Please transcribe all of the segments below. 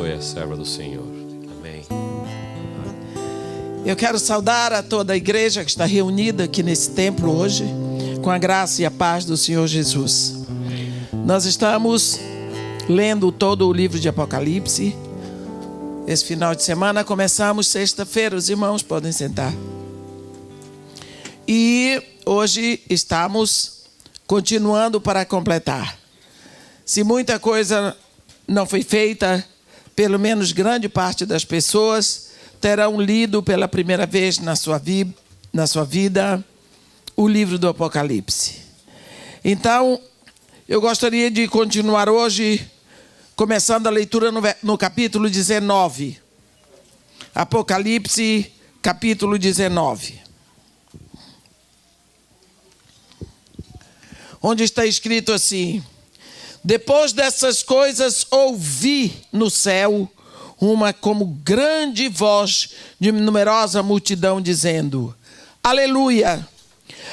abençoe a serva do Senhor. Amém. Eu quero saudar a toda a igreja que está reunida aqui nesse templo hoje, com a graça e a paz do Senhor Jesus. Nós estamos lendo todo o livro de Apocalipse. Esse final de semana começamos sexta-feira, os irmãos podem sentar. E hoje estamos continuando para completar. Se muita coisa não foi feita, pelo menos grande parte das pessoas terão lido pela primeira vez na sua vida o livro do Apocalipse. Então, eu gostaria de continuar hoje, começando a leitura no capítulo 19. Apocalipse, capítulo 19. Onde está escrito assim: depois dessas coisas ouvi no céu uma como grande voz de numerosa multidão dizendo: Aleluia!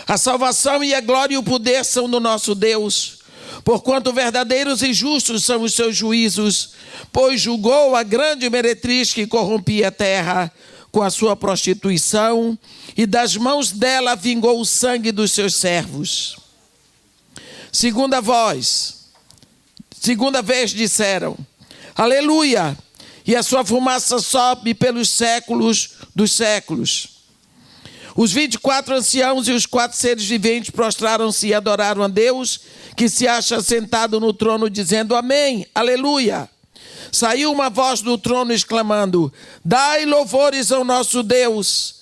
A salvação e a glória e o poder são do nosso Deus, porquanto verdadeiros e justos são os seus juízos, pois julgou a grande meretriz que corrompia a terra com a sua prostituição, e das mãos dela vingou o sangue dos seus servos. Segunda vez disseram: Aleluia! E a sua fumaça sobe pelos séculos dos séculos. Os 24 anciãos e os 4 seres viventes prostraram-se e adoraram a Deus, que se acha sentado no trono, dizendo: Amém, aleluia. Saiu uma voz do trono exclamando: Dai louvores ao nosso Deus,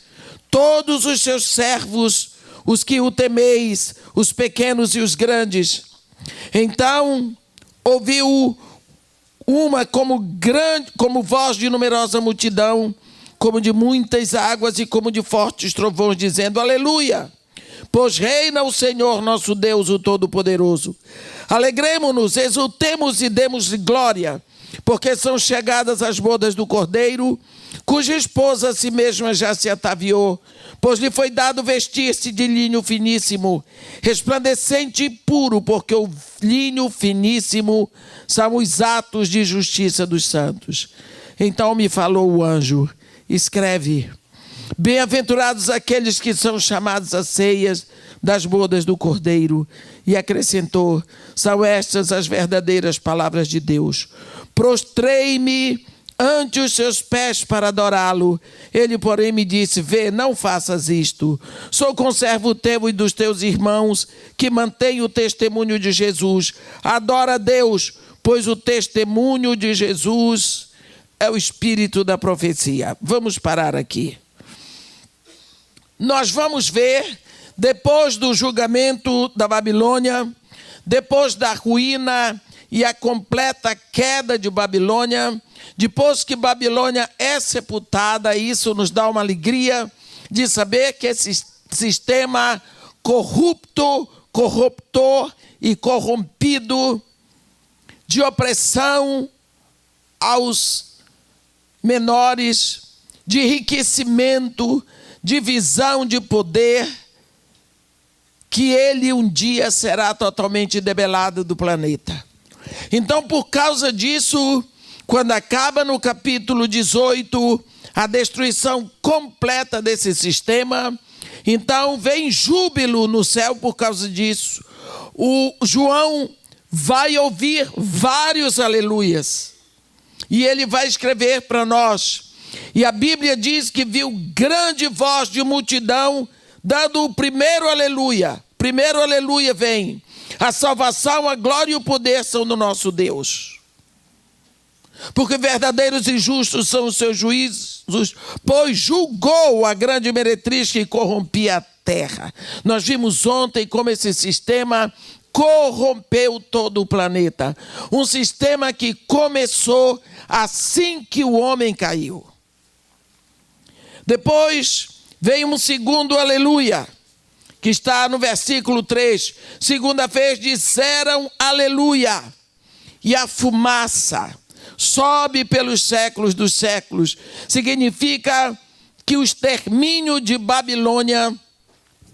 todos os seus servos, os que o temeis, os pequenos e os grandes. Então ouviu uma como voz de numerosa multidão, como de muitas águas e como de fortes trovões, dizendo: Aleluia! Pois reina o Senhor nosso Deus, o Todo-Poderoso. Alegremo-nos, exultemos e demos-lhe glória, porque são chegadas as bodas do Cordeiro, cuja esposa a si mesma já se ataviou, pois lhe foi dado vestir-se de linho finíssimo, resplandecente e puro, porque o linho finíssimo são os atos de justiça dos santos. Então me falou o anjo: escreve: bem-aventurados aqueles que são chamados às ceias das bodas do Cordeiro. E acrescentou: são estas as verdadeiras palavras de Deus. Prostrei-me ante os seus pés para adorá-lo. Ele, porém, me disse: vê, não faças isto. Sou conservo teu e dos teus irmãos, que mantém o testemunho de Jesus. Adora a Deus, pois o testemunho de Jesus é o espírito da profecia. Vamos parar aqui. Nós vamos ver, depois do julgamento da Babilônia, depois da ruína e a completa queda de Babilônia, depois que Babilônia é sepultada, isso nos dá uma alegria de saber que esse sistema corruptor e corrompido de opressão aos menores, de enriquecimento, de visão de poder, que ele um dia será totalmente debelado do planeta. Então, por causa disso, quando acaba no capítulo 18 a destruição completa desse sistema, então vem júbilo no céu por causa disso. O João vai ouvir vários aleluias e ele vai escrever para nós. E a Bíblia diz que viu grande voz de multidão dando o primeiro aleluia. Primeiro aleluia vem: a salvação, a glória e o poder são do nosso Deus. Porque verdadeiros e justos são os seus juízos, pois julgou a grande meretriz que corrompia a terra. Nós vimos ontem como esse sistema corrompeu todo o planeta. Um sistema que começou assim que o homem caiu. Depois vem um segundo aleluia, que está no versículo 3. Segunda vez disseram aleluia, e a fumaça sobe pelos séculos dos séculos. Significa que o extermínio de Babilônia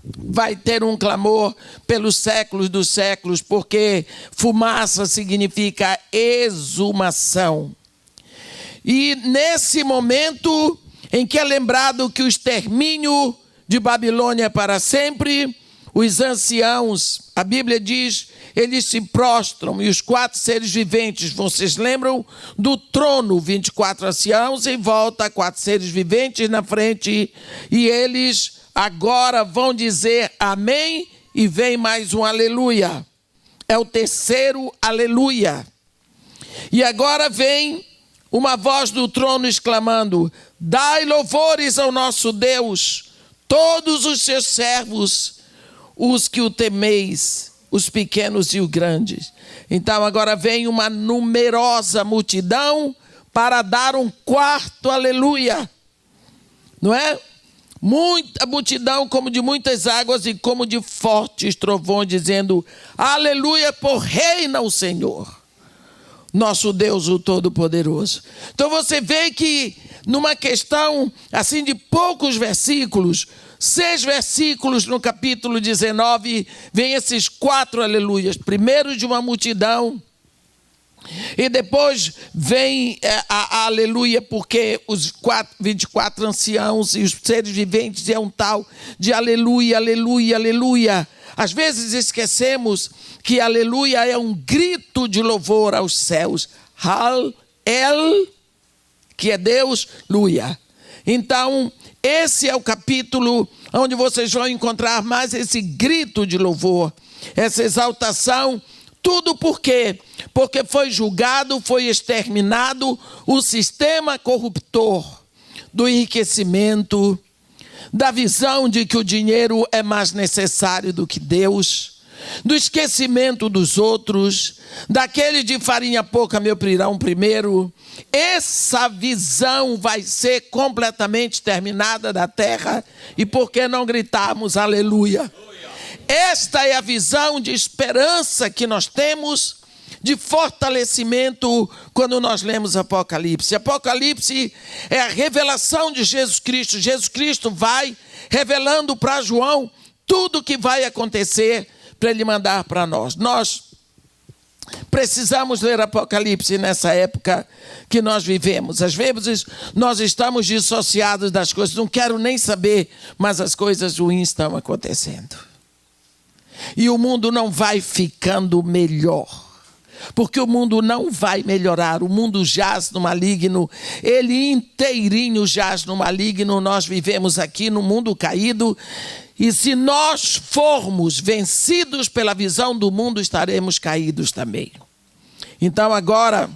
vai ter um clamor pelos séculos dos séculos, porque fumaça significa exumação. E nesse momento em que é lembrado que o extermínio de Babilônia é para sempre, os anciãos, a Bíblia diz, eles se prostram, e os 4 seres viventes, vocês lembram do trono, 24 anciãos, em volta, 4 seres viventes na frente, e eles agora vão dizer amém, e vem mais um aleluia. É o terceiro aleluia. E agora vem uma voz do trono exclamando: dai louvores ao nosso Deus, todos os seus servos, os que o temeis, os pequenos e os grandes. Então agora vem uma numerosa multidão para dar um quarto aleluia. Não é? Muita multidão como de muitas águas e como de fortes trovões, dizendo: aleluia, por reina o Senhor, nosso Deus, o Todo-Poderoso. Então você vê que numa questão assim de poucos versículos, 6 versículos no capítulo 19, vem esses 4 aleluias. Primeiro de uma multidão, e depois vem a aleluia, porque os 24 anciãos e os seres viventes é um tal de aleluia, aleluia, aleluia. Às vezes esquecemos que aleluia é um grito de louvor aos céus. El, que é Deus, luia. Então, esse é o capítulo onde vocês vão encontrar mais esse grito de louvor, essa exaltação. Tudo por quê? Porque foi julgado, foi exterminado o sistema corruptor do enriquecimento, da visão de que o dinheiro é mais necessário do que Deus, do esquecimento dos outros, daquele de farinha pouca me oprirão primeiro. Essa visão vai ser completamente terminada da terra, e por que não gritarmos aleluia? Esta é a visão de esperança que nós temos, de fortalecimento, quando nós lemos Apocalipse. Apocalipse é a revelação de Jesus Cristo. Jesus Cristo vai revelando para João tudo o que vai acontecer para ele mandar para nós. Nós precisamos ler Apocalipse nessa época que nós vivemos. Às vezes nós estamos dissociados das coisas, não quero nem saber, mas as coisas ruins estão acontecendo. E o mundo não vai ficando melhor, porque o mundo não vai melhorar. O mundo jaz no maligno, ele inteirinho jaz no maligno. Nós vivemos aqui no mundo caído, e se nós formos vencidos pela visão do mundo, estaremos caídos também. Então agora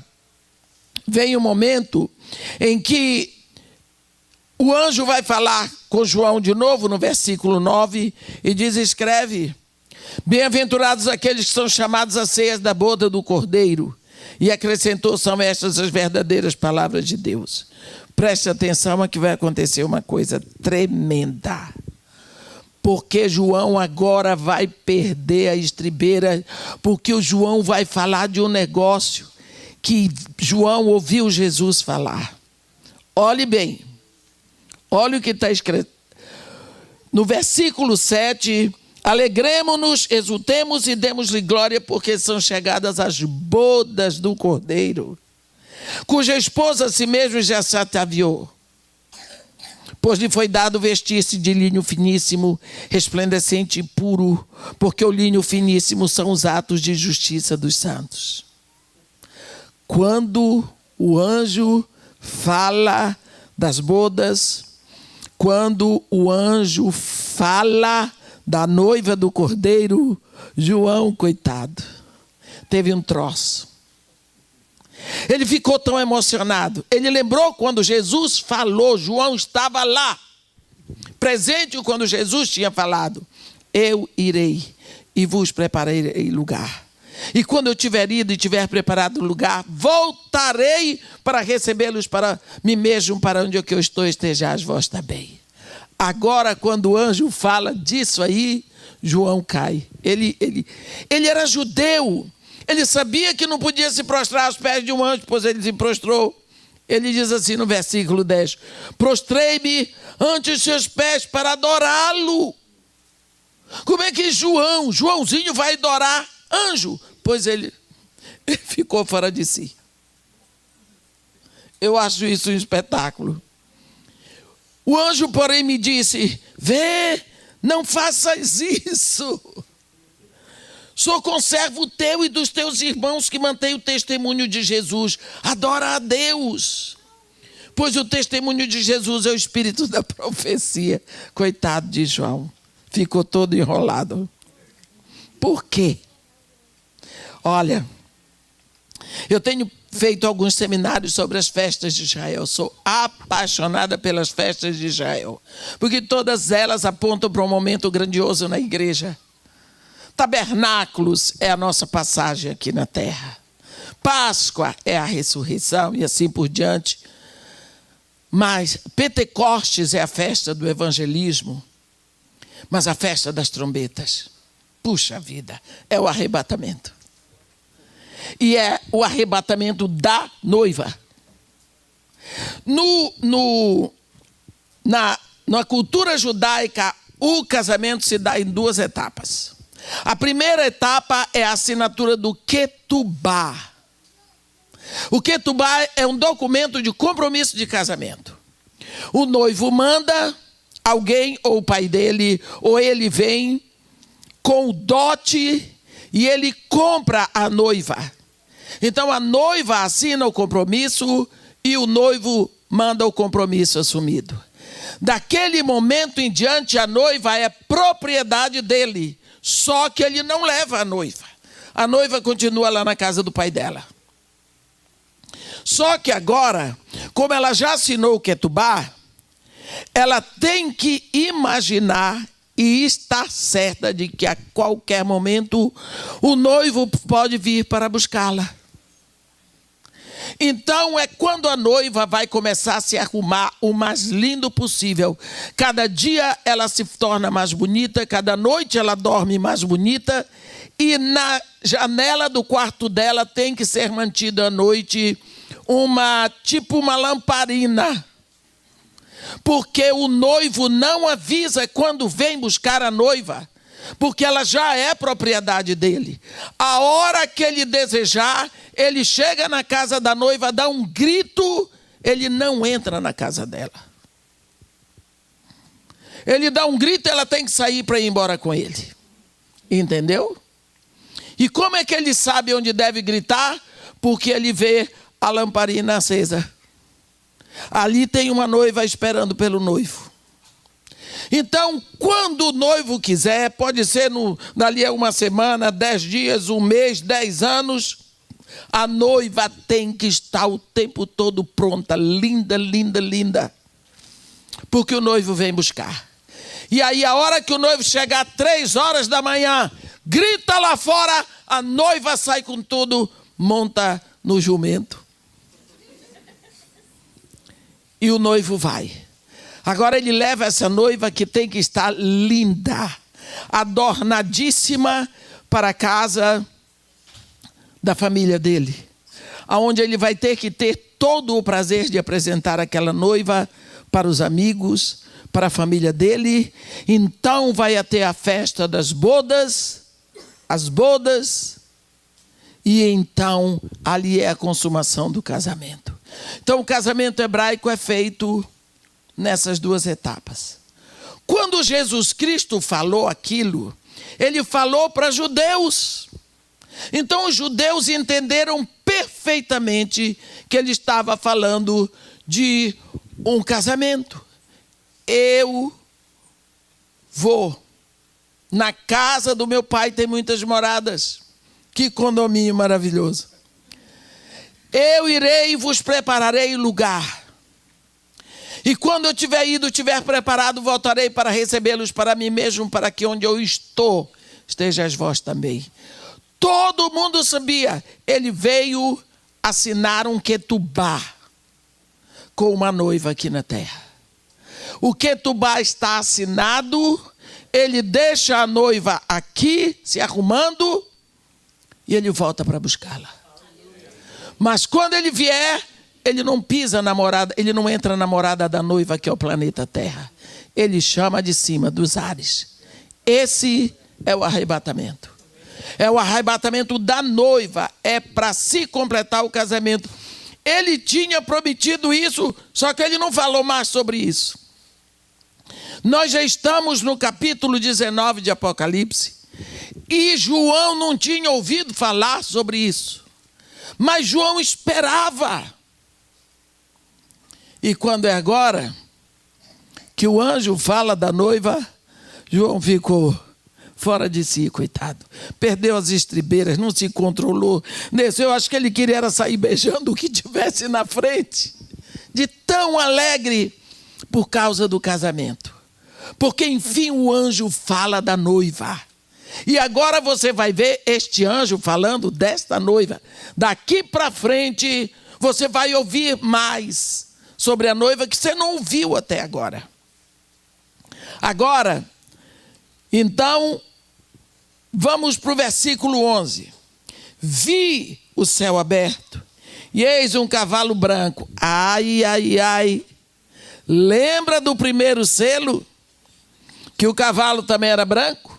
vem o momento em que o anjo vai falar com João de novo no versículo 9 e diz: escreve: bem-aventurados aqueles que são chamados à ceia da boda do Cordeiro. E acrescentou: são estas as verdadeiras palavras de Deus. Preste atenção, aqui vai acontecer uma coisa tremenda. Porque João agora vai perder a estribeira, porque o João vai falar de um negócio que João ouviu Jesus falar. Olhe bem, olhe o que está escrito. No versículo 7... alegremo-nos, exultemos e demos-lhe glória, porque são chegadas as bodas do Cordeiro, cuja esposa a si mesmo já se ataviou. Pois lhe foi dado vestir-se de linho finíssimo, resplandecente e puro, porque o linho finíssimo são os atos de justiça dos santos. Quando o anjo fala das bodas, quando o anjo fala da noiva do Cordeiro, João, coitado, teve um troço. Ele ficou tão emocionado. Ele lembrou quando Jesus falou. João estava lá, presente quando Jesus tinha falado: eu irei e vos prepararei lugar. E quando eu tiver ido e tiver preparado lugar, voltarei para recebê-los para mim mesmo, para onde eu estou, estejais vós também. Agora, quando o anjo fala disso aí, João cai. Ele era judeu. Ele sabia que não podia se prostrar aos pés de um anjo, pois ele se prostrou. Ele diz assim no versículo 10: prostrei-me ante os seus pés para adorá-lo. Como é que Joãozinho vai adorar anjo? Pois ele ficou fora de si. Eu acho isso um espetáculo. O anjo, porém, me disse: vê, não faças isso. Sou conservo teu e dos teus irmãos que mantêm o testemunho de Jesus. Adora a Deus. Pois o testemunho de Jesus é o espírito da profecia. Coitado de João. Ficou todo enrolado. Por quê? Olha, eu tenho feito alguns seminários sobre as festas de Israel. Sou apaixonada pelas festas de Israel. Porque todas elas apontam para um momento grandioso na igreja. Tabernáculos é a nossa passagem aqui na terra. Páscoa é a ressurreição e assim por diante. Mas Pentecostes é a festa do evangelismo. Mas a festa das trombetas, puxa vida, é o arrebatamento. E é o arrebatamento da noiva. Na cultura judaica, o casamento se dá em duas etapas. A primeira etapa é a assinatura do Ketubá. O Ketubá é um documento de compromisso de casamento. O noivo manda alguém, ou o pai dele, ou ele vem com o dote e ele compra a noiva. Então a noiva assina o compromisso e o noivo manda o compromisso assumido. Daquele momento em diante, a noiva é propriedade dele. Só que ele não leva a noiva. A noiva continua lá na casa do pai dela. Só que agora, como ela já assinou o Ketubá, ela tem que imaginar e estar certa de que a qualquer momento o noivo pode vir para buscá-la. Então é quando a noiva vai começar a se arrumar o mais lindo possível. Cada dia ela se torna mais bonita, cada noite ela dorme mais bonita. E na janela do quarto dela tem que ser mantida à noite uma lamparina. Porque o noivo não avisa quando vem buscar a noiva. Porque ela já é propriedade dele. A hora que ele desejar, ele chega na casa da noiva, dá um grito, ele não entra na casa dela. Ele dá um grito, ela tem que sair para ir embora com ele. Entendeu? E como é que ele sabe onde deve gritar? Porque ele vê a lamparina acesa. Ali tem uma noiva esperando pelo noivo. Então, quando o noivo quiser, pode ser dali a uma semana, 10 dias, um mês, 10 anos, a noiva tem que estar o tempo todo pronta, linda, linda, linda. Porque o noivo vem buscar. E aí, a hora que o noivo chegar, 3 horas da manhã, grita lá fora, a noiva sai com tudo, monta no jumento. E o noivo vai. Agora ele leva essa noiva que tem que estar linda, adornadíssima para a casa da família dele. Onde ele vai ter que ter todo o prazer de apresentar aquela noiva para os amigos, para a família dele. Então vai ter a festa das bodas, as bodas, e então ali é a consumação do casamento. Então o casamento hebraico é feito nessas duas etapas. Quando Jesus Cristo falou aquilo, ele falou para judeus. Então os judeus entenderam perfeitamente que ele estava falando de um casamento. Eu vou. Na casa do meu pai tem muitas moradas. Que condomínio maravilhoso. Eu irei e vos prepararei lugar. E quando eu tiver ido, tiver preparado, voltarei para recebê-los para mim mesmo, para que onde eu estou, estejais vós também. Todo mundo sabia. Ele veio assinar um Ketubá com uma noiva aqui na terra. O Ketubá está assinado, ele deixa a noiva aqui, se arrumando, e ele volta para buscá-la. Mas quando ele vier, ele não pisa na morada, ele não entra na morada da noiva, que é o planeta Terra. Ele chama de cima, dos ares. Esse é o arrebatamento. É o arrebatamento da noiva. É para se completar o casamento. ele tinha prometido isso, só que ele não falou mais sobre isso. Nós já estamos no capítulo 19 de Apocalipse, e João não tinha ouvido falar sobre isso, mas João esperava. E quando é agora que o anjo fala da noiva, João ficou fora de si, coitado. Perdeu as estribeiras, não se controlou. Eu acho que ele queria era sair beijando o que tivesse na frente, de tão alegre por causa do casamento. Porque enfim o anjo fala da noiva. E agora você vai ver este anjo falando desta noiva. Daqui para frente você vai ouvir mais sobre a noiva que você não ouviu até agora. Agora, então, vamos para o versículo 11. Vi o céu aberto, e eis um cavalo branco. Ai, ai, ai. Lembra do primeiro selo? Que o cavalo também era branco?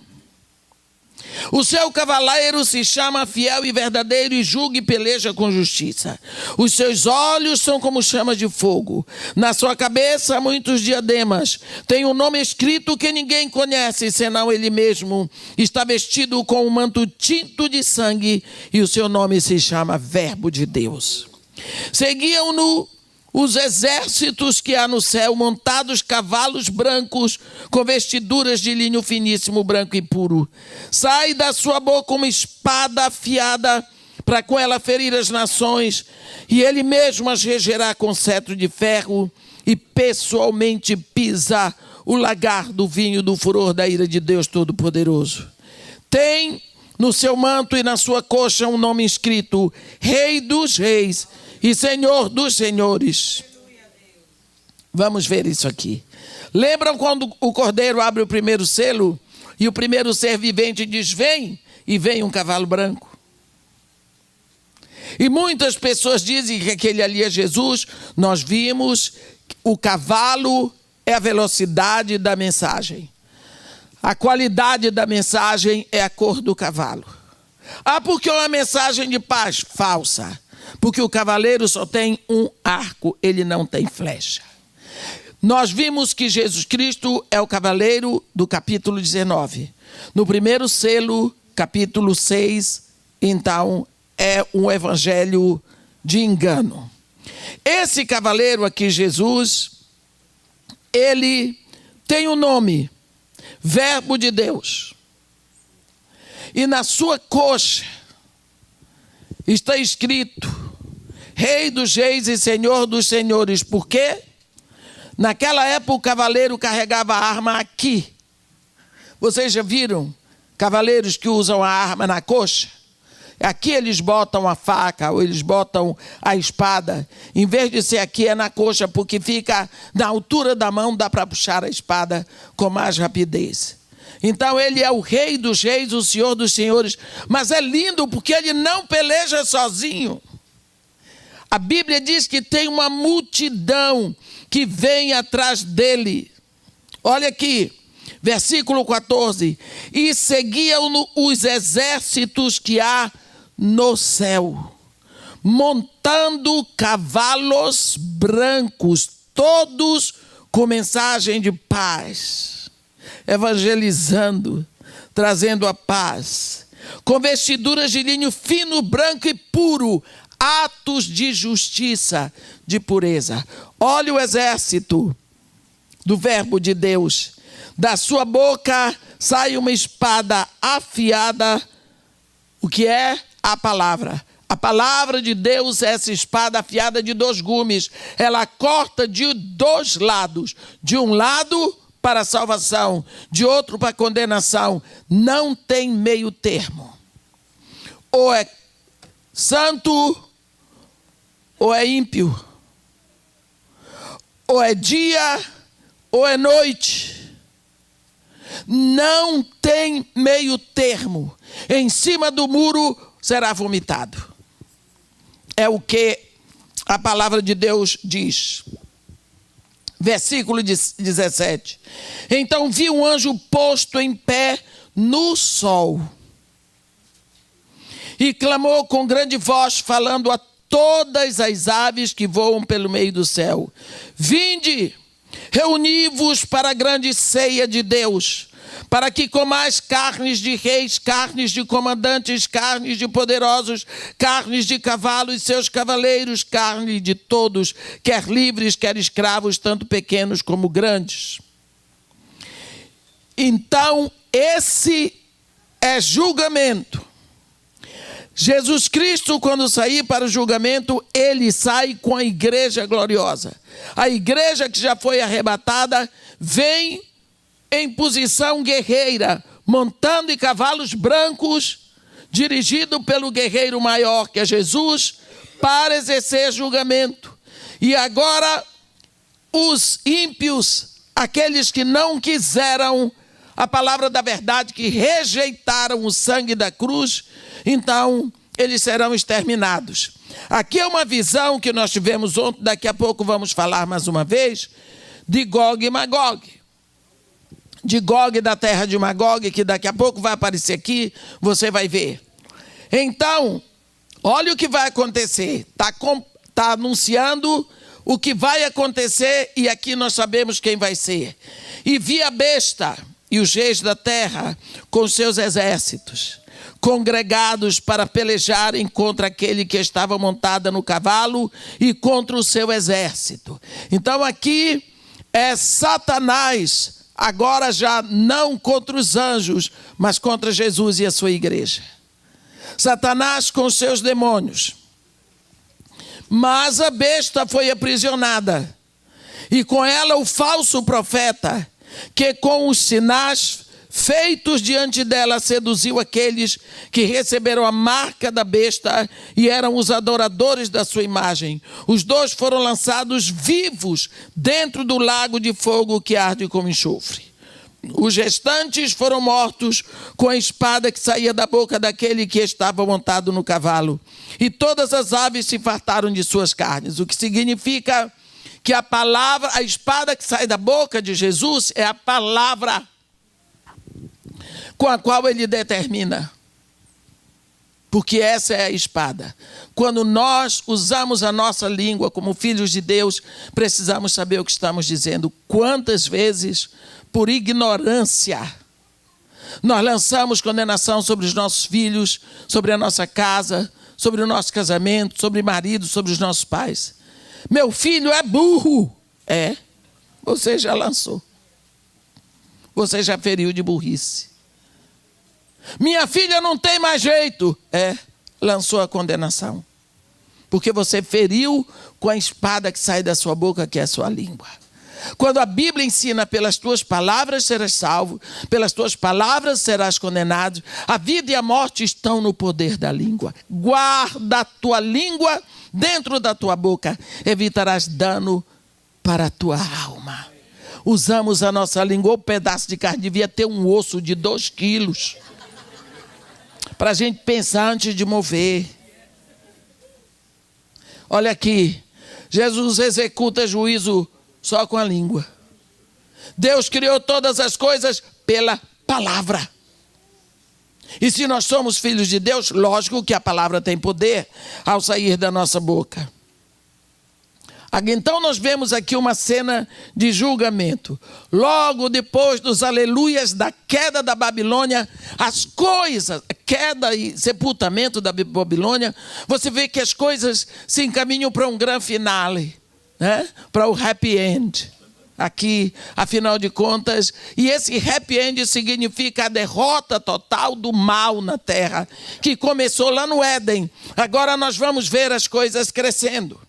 O seu cavaleiro se chama Fiel e Verdadeiro e julga e peleja com justiça. Os seus olhos são como chamas de fogo. Na sua cabeça muitos diademas. Tem um nome escrito que ninguém conhece, senão ele mesmo. Está vestido com um manto tinto de sangue e o seu nome se chama Verbo de Deus. Seguiam-no os exércitos que há no céu, montados cavalos brancos, com vestiduras de linho finíssimo, branco e puro. Sai da sua boca uma espada afiada, para com ela ferir as nações, e ele mesmo as regerá com cetro de ferro, e pessoalmente pisa o lagar do vinho do furor da ira de Deus Todo-Poderoso. Tem no seu manto e na sua coxa um nome escrito: Rei dos Reis e Senhor dos Senhores. Vamos ver isso aqui. Lembram quando o cordeiro abre o primeiro selo e o primeiro ser vivente diz: vem, e vem um cavalo branco? E muitas pessoas dizem que aquele ali é Jesus. Nós vimos o cavalo é a velocidade da mensagem. A qualidade da mensagem é a cor do cavalo. Porque é uma mensagem de paz? Falsa. Porque o cavaleiro só tem um arco, ele não tem flecha. Nós vimos que Jesus Cristo é o cavaleiro do capítulo 19. No primeiro selo, capítulo 6, então, é um evangelho de engano. Esse cavaleiro aqui, Jesus, ele tem um nome, Verbo de Deus. E na sua coxa está escrito: Rei dos Reis e Senhor dos Senhores. Por quê? Naquela época o cavaleiro carregava a arma aqui. Vocês já viram cavaleiros que usam a arma na coxa? Aqui eles botam a faca ou eles botam a espada. Em vez de ser aqui, é na coxa, porque fica na altura da mão, dá para puxar a espada com mais rapidez. Então ele é o Rei dos Reis, o Senhor dos Senhores. Mas é lindo porque ele não peleja sozinho. A Bíblia diz que tem uma multidão que vem atrás dele. Olha aqui, versículo 14. E seguiam-no os exércitos que há no céu, montando cavalos brancos, todos com mensagem de paz, evangelizando, trazendo a paz, com vestiduras de linho fino, branco e puro, atos de justiça, de pureza. Olha o exército do Verbo de Deus. Da sua boca sai uma espada afiada. O que é? A palavra. A palavra de Deus é essa espada afiada de 2 gumes. Ela corta de 2 lados. De um lado para a salvação, de outro para a condenação. Não tem meio termo. Ou é santo ou é ímpio. Ou é dia ou é noite. Não tem meio termo. Em cima do muro será vomitado. É o que a palavra de Deus diz. Versículo 17. Então vi um anjo posto em pé no sol, e clamou com grande voz, falando a todas as aves que voam pelo meio do céu. Vinde, reuni-vos para a grande ceia de Deus, para que comais carnes de reis, carnes de comandantes, carnes de poderosos, carnes de cavalos e seus cavaleiros, carne de todos, quer livres, quer escravos, tanto pequenos como grandes. Então, esse é julgamento. Jesus Cristo, quando sair para o julgamento, ele sai com a igreja gloriosa. A igreja que já foi arrebatada vem em posição guerreira, montando em cavalos brancos, dirigido pelo guerreiro maior, que é Jesus, para exercer julgamento. E agora, os ímpios, aqueles que não quiseram a palavra da verdade, que rejeitaram o sangue da cruz, então eles serão exterminados. Aqui é uma visão que nós tivemos ontem, daqui a pouco vamos falar mais uma vez, de Gog e Magog. De Gog, da terra de Magog, que daqui a pouco vai aparecer aqui, você vai ver. Então, olha o que vai acontecer. Está anunciando o que vai acontecer e aqui nós sabemos quem vai ser. E vi a besta e os reis da terra com seus exércitos, congregados para pelejarem contra aquele que estava montado no cavalo e contra o seu exército. Então aqui é Satanás, agora já não contra os anjos, mas contra Jesus e a sua igreja. Satanás com seus demônios. Mas a besta foi aprisionada, e com ela o falso profeta, que com os sinais feitos diante dela seduziu aqueles que receberam a marca da besta e eram os adoradores da sua imagem. Os dois foram lançados vivos dentro do lago de fogo que arde como enxofre. Os restantes foram mortos com a espada que saía da boca daquele que estava montado no cavalo. E todas as aves se fartaram de suas carnes, o que significa que a palavra, a espada que sai da boca de Jesus é a palavra com a qual ele determina. Porque essa é a espada. Quando nós usamos a nossa língua como filhos de Deus, precisamos saber o que estamos dizendo. Quantas vezes, por ignorância, nós lançamos condenação sobre os nossos filhos, sobre a nossa casa, sobre o nosso casamento, sobre o marido, sobre os nossos pais. Meu filho é burro. É, você já lançou. Você já feriu de burrice. Minha filha não tem mais jeito. É, lançou a condenação. Porque você feriu com a espada que sai da sua boca, que é a sua língua. Quando a Bíblia ensina, pelas tuas palavras serás salvo, pelas tuas palavras serás condenado, a vida e a morte estão no poder da língua. Guarda a tua língua dentro da tua boca, evitarás dano para a tua alma. Usamos a nossa língua, o pedaço de carne devia ter um osso de 2 quilos, para a gente pensar antes de mover. Olha aqui, Jesus executa juízo só com a língua. Deus criou todas as coisas pela palavra. E se nós somos filhos de Deus, lógico que a palavra tem poder ao sair da nossa boca. Então nós vemos aqui uma cena de julgamento. Logo depois dos aleluias da queda da Babilônia, as coisas, queda e sepultamento da Babilônia, você vê que as coisas se encaminham para um grande finale, né? Para o happy end. Aqui, afinal de contas, e esse happy end significa a derrota total do mal na terra, que começou lá no Éden. Agora nós vamos ver as coisas crescendo.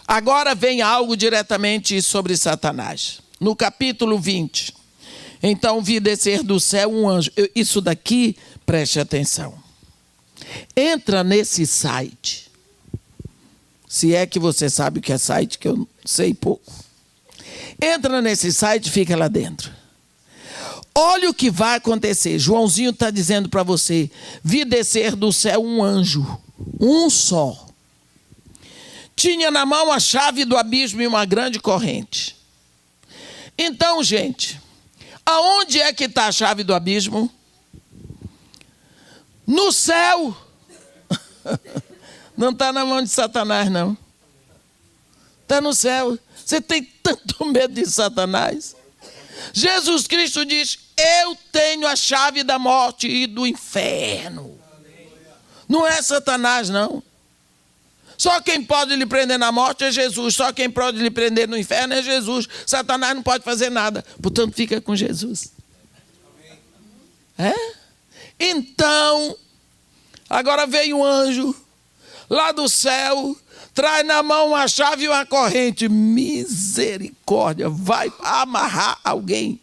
Agora vem algo diretamente sobre Satanás. No capítulo 20, então vi descer do céu um anjo. Isso daqui, preste atenção. Entra nesse site. Se é que você sabe o que é site, que eu sei pouco. Entra nesse site, fica lá dentro. Olha o que vai acontecer. Joãozinho está dizendo para você: vi descer do céu um anjo, um só. Tinha na mão a chave do abismo e uma grande corrente. Então, gente, aonde é que está a chave do abismo? No céu. Não está na mão de Satanás, não. Está no céu. Você tem tanto medo de Satanás. Jesus Cristo diz: eu tenho a chave da morte e do inferno. Não é Satanás, não. Só quem pode lhe prender na morte é Jesus. Só quem pode lhe prender no inferno é Jesus. Satanás não pode fazer nada. Portanto, fica com Jesus. É? Então, agora veio um anjo lá do céu, traz na mão uma chave e uma corrente. Misericórdia, vai amarrar alguém.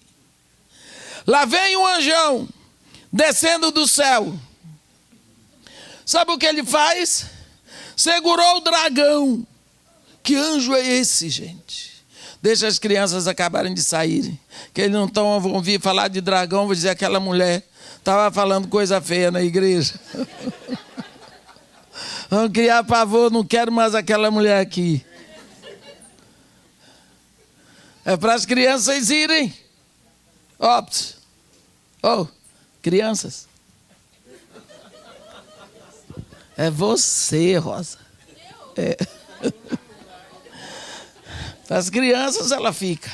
Lá vem um anjão descendo do céu. Sabe o que ele faz? Segurou o dragão. Que anjo é esse, gente? Deixa as crianças acabarem de saírem, que eles não vão ouvir falar de dragão. Vou dizer, aquela mulher estava falando coisa feia na igreja. Vão criar pavor, não quero mais aquela mulher aqui. É para as crianças irem. Ops. Oh, crianças. É você, Rosa. É. As crianças, ela fica.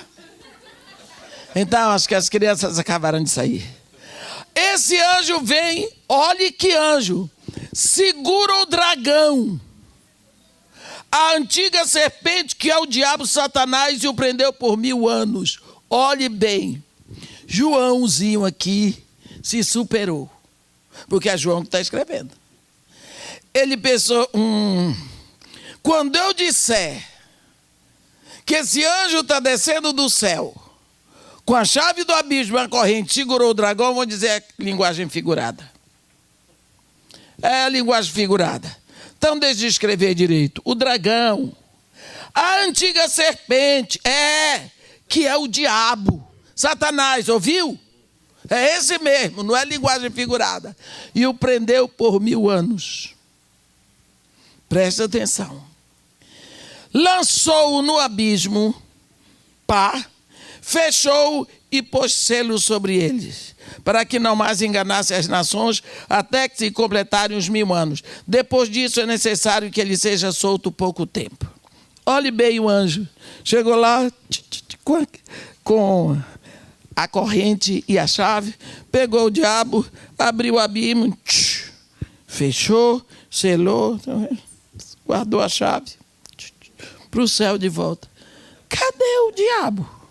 Então, acho que as crianças acabaram de sair. Esse anjo vem, olhe que anjo. Segura o dragão, a antiga serpente que é o diabo Satanás, e o prendeu por 1000 anos. Olhe bem, Joãozinho aqui se superou, porque é João que está escrevendo. Ele pensou, quando eu disser que esse anjo está descendo do céu, com a chave do abismo, a corrente, segurou o dragão, vou dizer linguagem figurada. É a linguagem figurada. Então, deixa eu escrever direito. O dragão, a antiga serpente, que é o diabo, Satanás, ouviu? É esse mesmo, não é linguagem figurada. E o prendeu por 1000 anos. Presta atenção. Lançou-o no abismo, fechou-o e pôs selo sobre eles, para que não mais enganasse as nações, até que se completarem os 1000 anos. Depois disso é necessário que ele seja solto pouco tempo. Olhe bem o anjo. Chegou lá com a corrente e a chave, pegou o diabo, abriu o abismo, fechou, selou, guardou a chave, para o céu de volta. Cadê o diabo?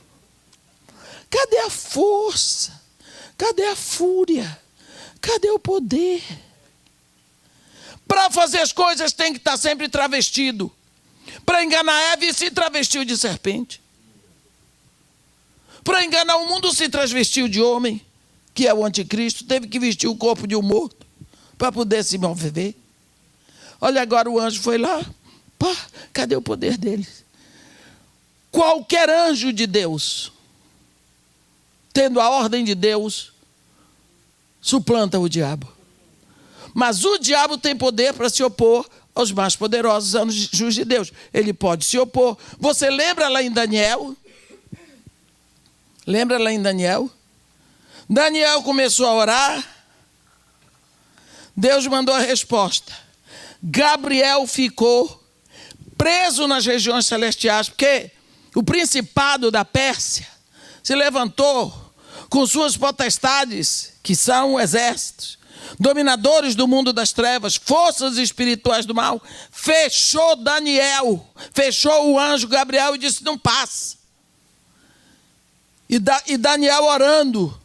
Cadê a força? Cadê a fúria? Cadê o poder? Para fazer as coisas tem que estar sempre travestido. Para enganar Eva, se travestiu de serpente. Para enganar o mundo, se transvestiu de homem, que é o anticristo. Teve que vestir o corpo de um morto para poder se mover. Olha, agora o anjo foi lá. Cadê o poder dele? Qualquer anjo de Deus, tendo a ordem de Deus, suplanta o diabo. Mas o diabo tem poder para se opor aos mais poderosos anjos de Deus. Ele pode se opor. Você lembra lá em Daniel? Lembra lá em Daniel? Daniel começou a orar. Deus mandou a resposta. Gabriel ficou preso nas regiões celestiais, porque o principado da Pérsia se levantou com suas potestades, que são exércitos, dominadores do mundo das trevas, forças espirituais do mal. Fechou Daniel, fechou o anjo Gabriel e disse: não passa. E Daniel orando.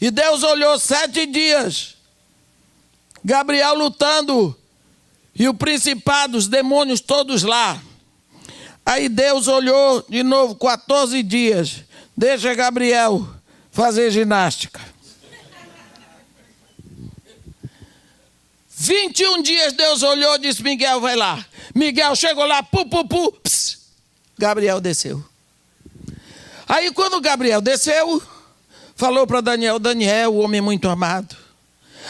E Deus olhou 7 dias. Gabriel lutando. E o principado, os demônios todos lá. Aí Deus olhou de novo 14 dias. Deixa Gabriel fazer ginástica. 21 dias Deus olhou e disse: Miguel, vai lá. Miguel chegou lá, Gabriel desceu. Aí quando Gabriel desceu, falou para Daniel: Daniel, o homem muito amado,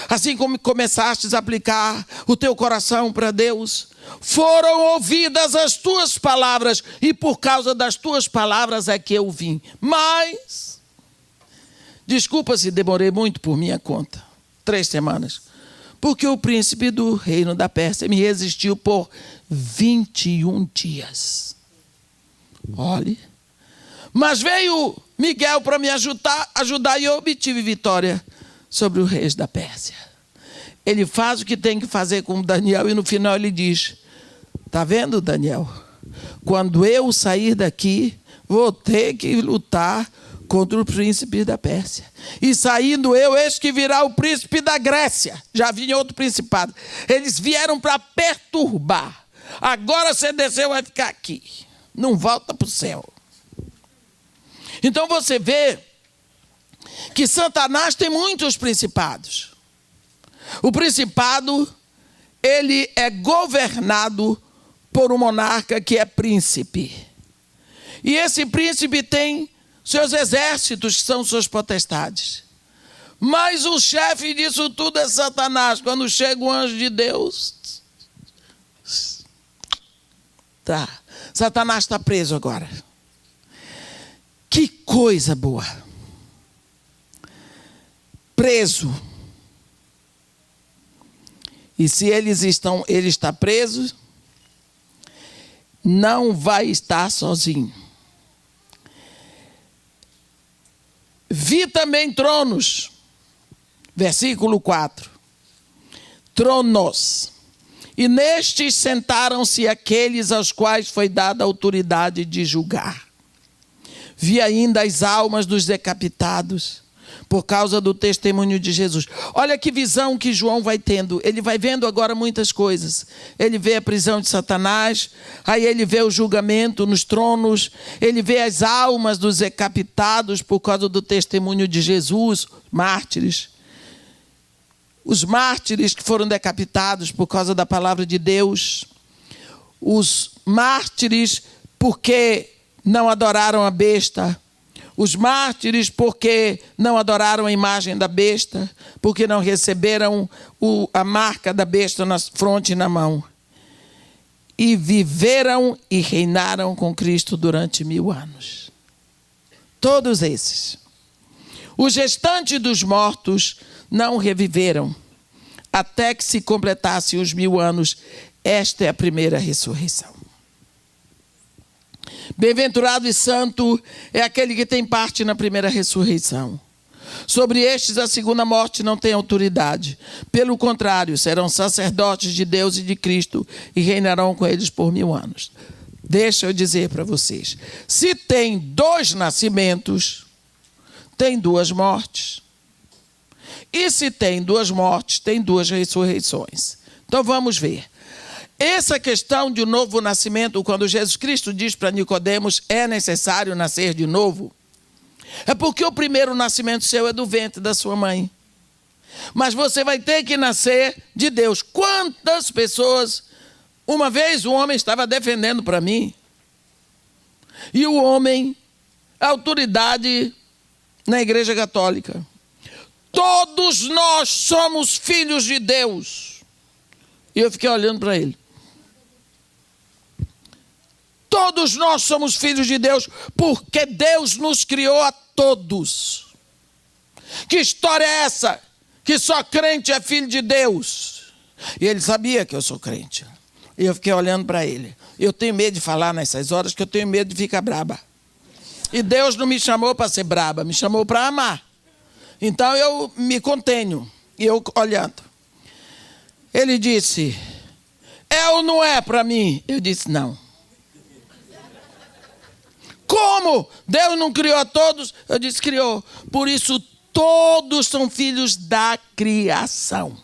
assim como começastes a aplicar o teu coração para Deus, foram ouvidas as tuas palavras, e por causa das tuas palavras é que eu vim. Mas, desculpa se demorei muito por minha conta, 3 semanas, porque o príncipe do reino da Pérsia me resistiu por 21 dias. Olhe. Mas veio Miguel para me ajudar e eu obtive vitória sobre os reis da Pérsia. Ele faz o que tem que fazer com Daniel e no final ele diz: está vendo, Daniel? Quando eu sair daqui, vou ter que lutar contra o príncipe da Pérsia. E saindo eu, eis que virá o príncipe da Grécia. Já vinha outro principado. Eles vieram para perturbar. Agora você desceu, vai ficar aqui. Não volta para o céu. Então você vê que Satanás tem muitos principados. O principado, ele é governado por um monarca que é príncipe. E esse príncipe tem seus exércitos, que são suas potestades. Mas o chefe disso tudo é Satanás. Quando chega o anjo de Deus, tá, Satanás está preso agora. Que coisa boa. Preso. E se ele está preso, não vai estar sozinho. Vi também tronos. Versículo 4. Tronos. E nestes sentaram-se aqueles aos quais foi dada a autoridade de julgar. Vi ainda as almas dos decapitados por causa do testemunho de Jesus. Olha que visão que João vai tendo. Ele vai vendo agora muitas coisas. Ele vê a prisão de Satanás, aí ele vê o julgamento nos tronos, ele vê as almas dos decapitados por causa do testemunho de Jesus, mártires. Os mártires que foram decapitados por causa da palavra de Deus. Os mártires porque não adoraram a besta. Os mártires porque não adoraram a imagem da besta, porque não receberam a marca da besta na fronte e na mão. E viveram e reinaram com Cristo durante 1000 anos. Todos esses. Os restantes dos mortos não reviveram, até que se completassem os 1000 anos. Esta é a primeira ressurreição. Bem-aventurado e santo é aquele que tem parte na primeira ressurreição. Sobre estes a segunda morte não tem autoridade. Pelo contrário, serão sacerdotes de Deus e de Cristo e reinarão com eles por 1000 anos. Deixa eu dizer para vocês. Se tem 2 nascimentos, tem 2 mortes. E se tem 2 mortes, tem 2 ressurreições. Então vamos ver. Essa questão de um novo nascimento, quando Jesus Cristo diz para Nicodemos, é necessário nascer de novo, é porque o primeiro nascimento seu é do ventre da sua mãe. Mas você vai ter que nascer de Deus. Quantas pessoas, uma vez um homem estava defendendo para mim, e o homem, a autoridade na Igreja Católica, todos nós somos filhos de Deus. E eu fiquei olhando para ele. Todos nós somos filhos de Deus, porque Deus nos criou a todos. Que história é essa? Que só crente é filho de Deus. E ele sabia que eu sou crente. E eu fiquei olhando para ele. Eu tenho medo de falar nessas horas, que eu tenho medo de ficar braba. E Deus não me chamou para ser braba, me chamou para amar. Então eu me contenho. E eu olhando. Ele disse, é ou não é para mim? Eu disse, não. Como? Deus não criou a todos? Eu disse, criou. Por isso, todos são filhos da criação.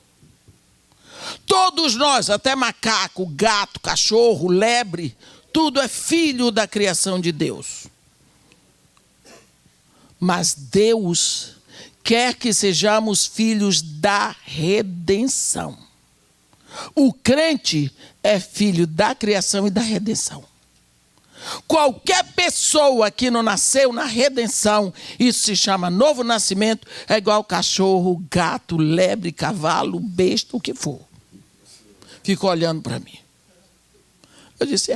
Todos nós, até macaco, gato, cachorro, lebre, tudo é filho da criação de Deus. Mas Deus quer que sejamos filhos da redenção. O crente é filho da criação e da redenção. Qualquer pessoa que não nasceu na redenção, isso se chama novo nascimento, é igual cachorro, gato, lebre, cavalo, besta, o que for. Ficou olhando para mim. Eu disse,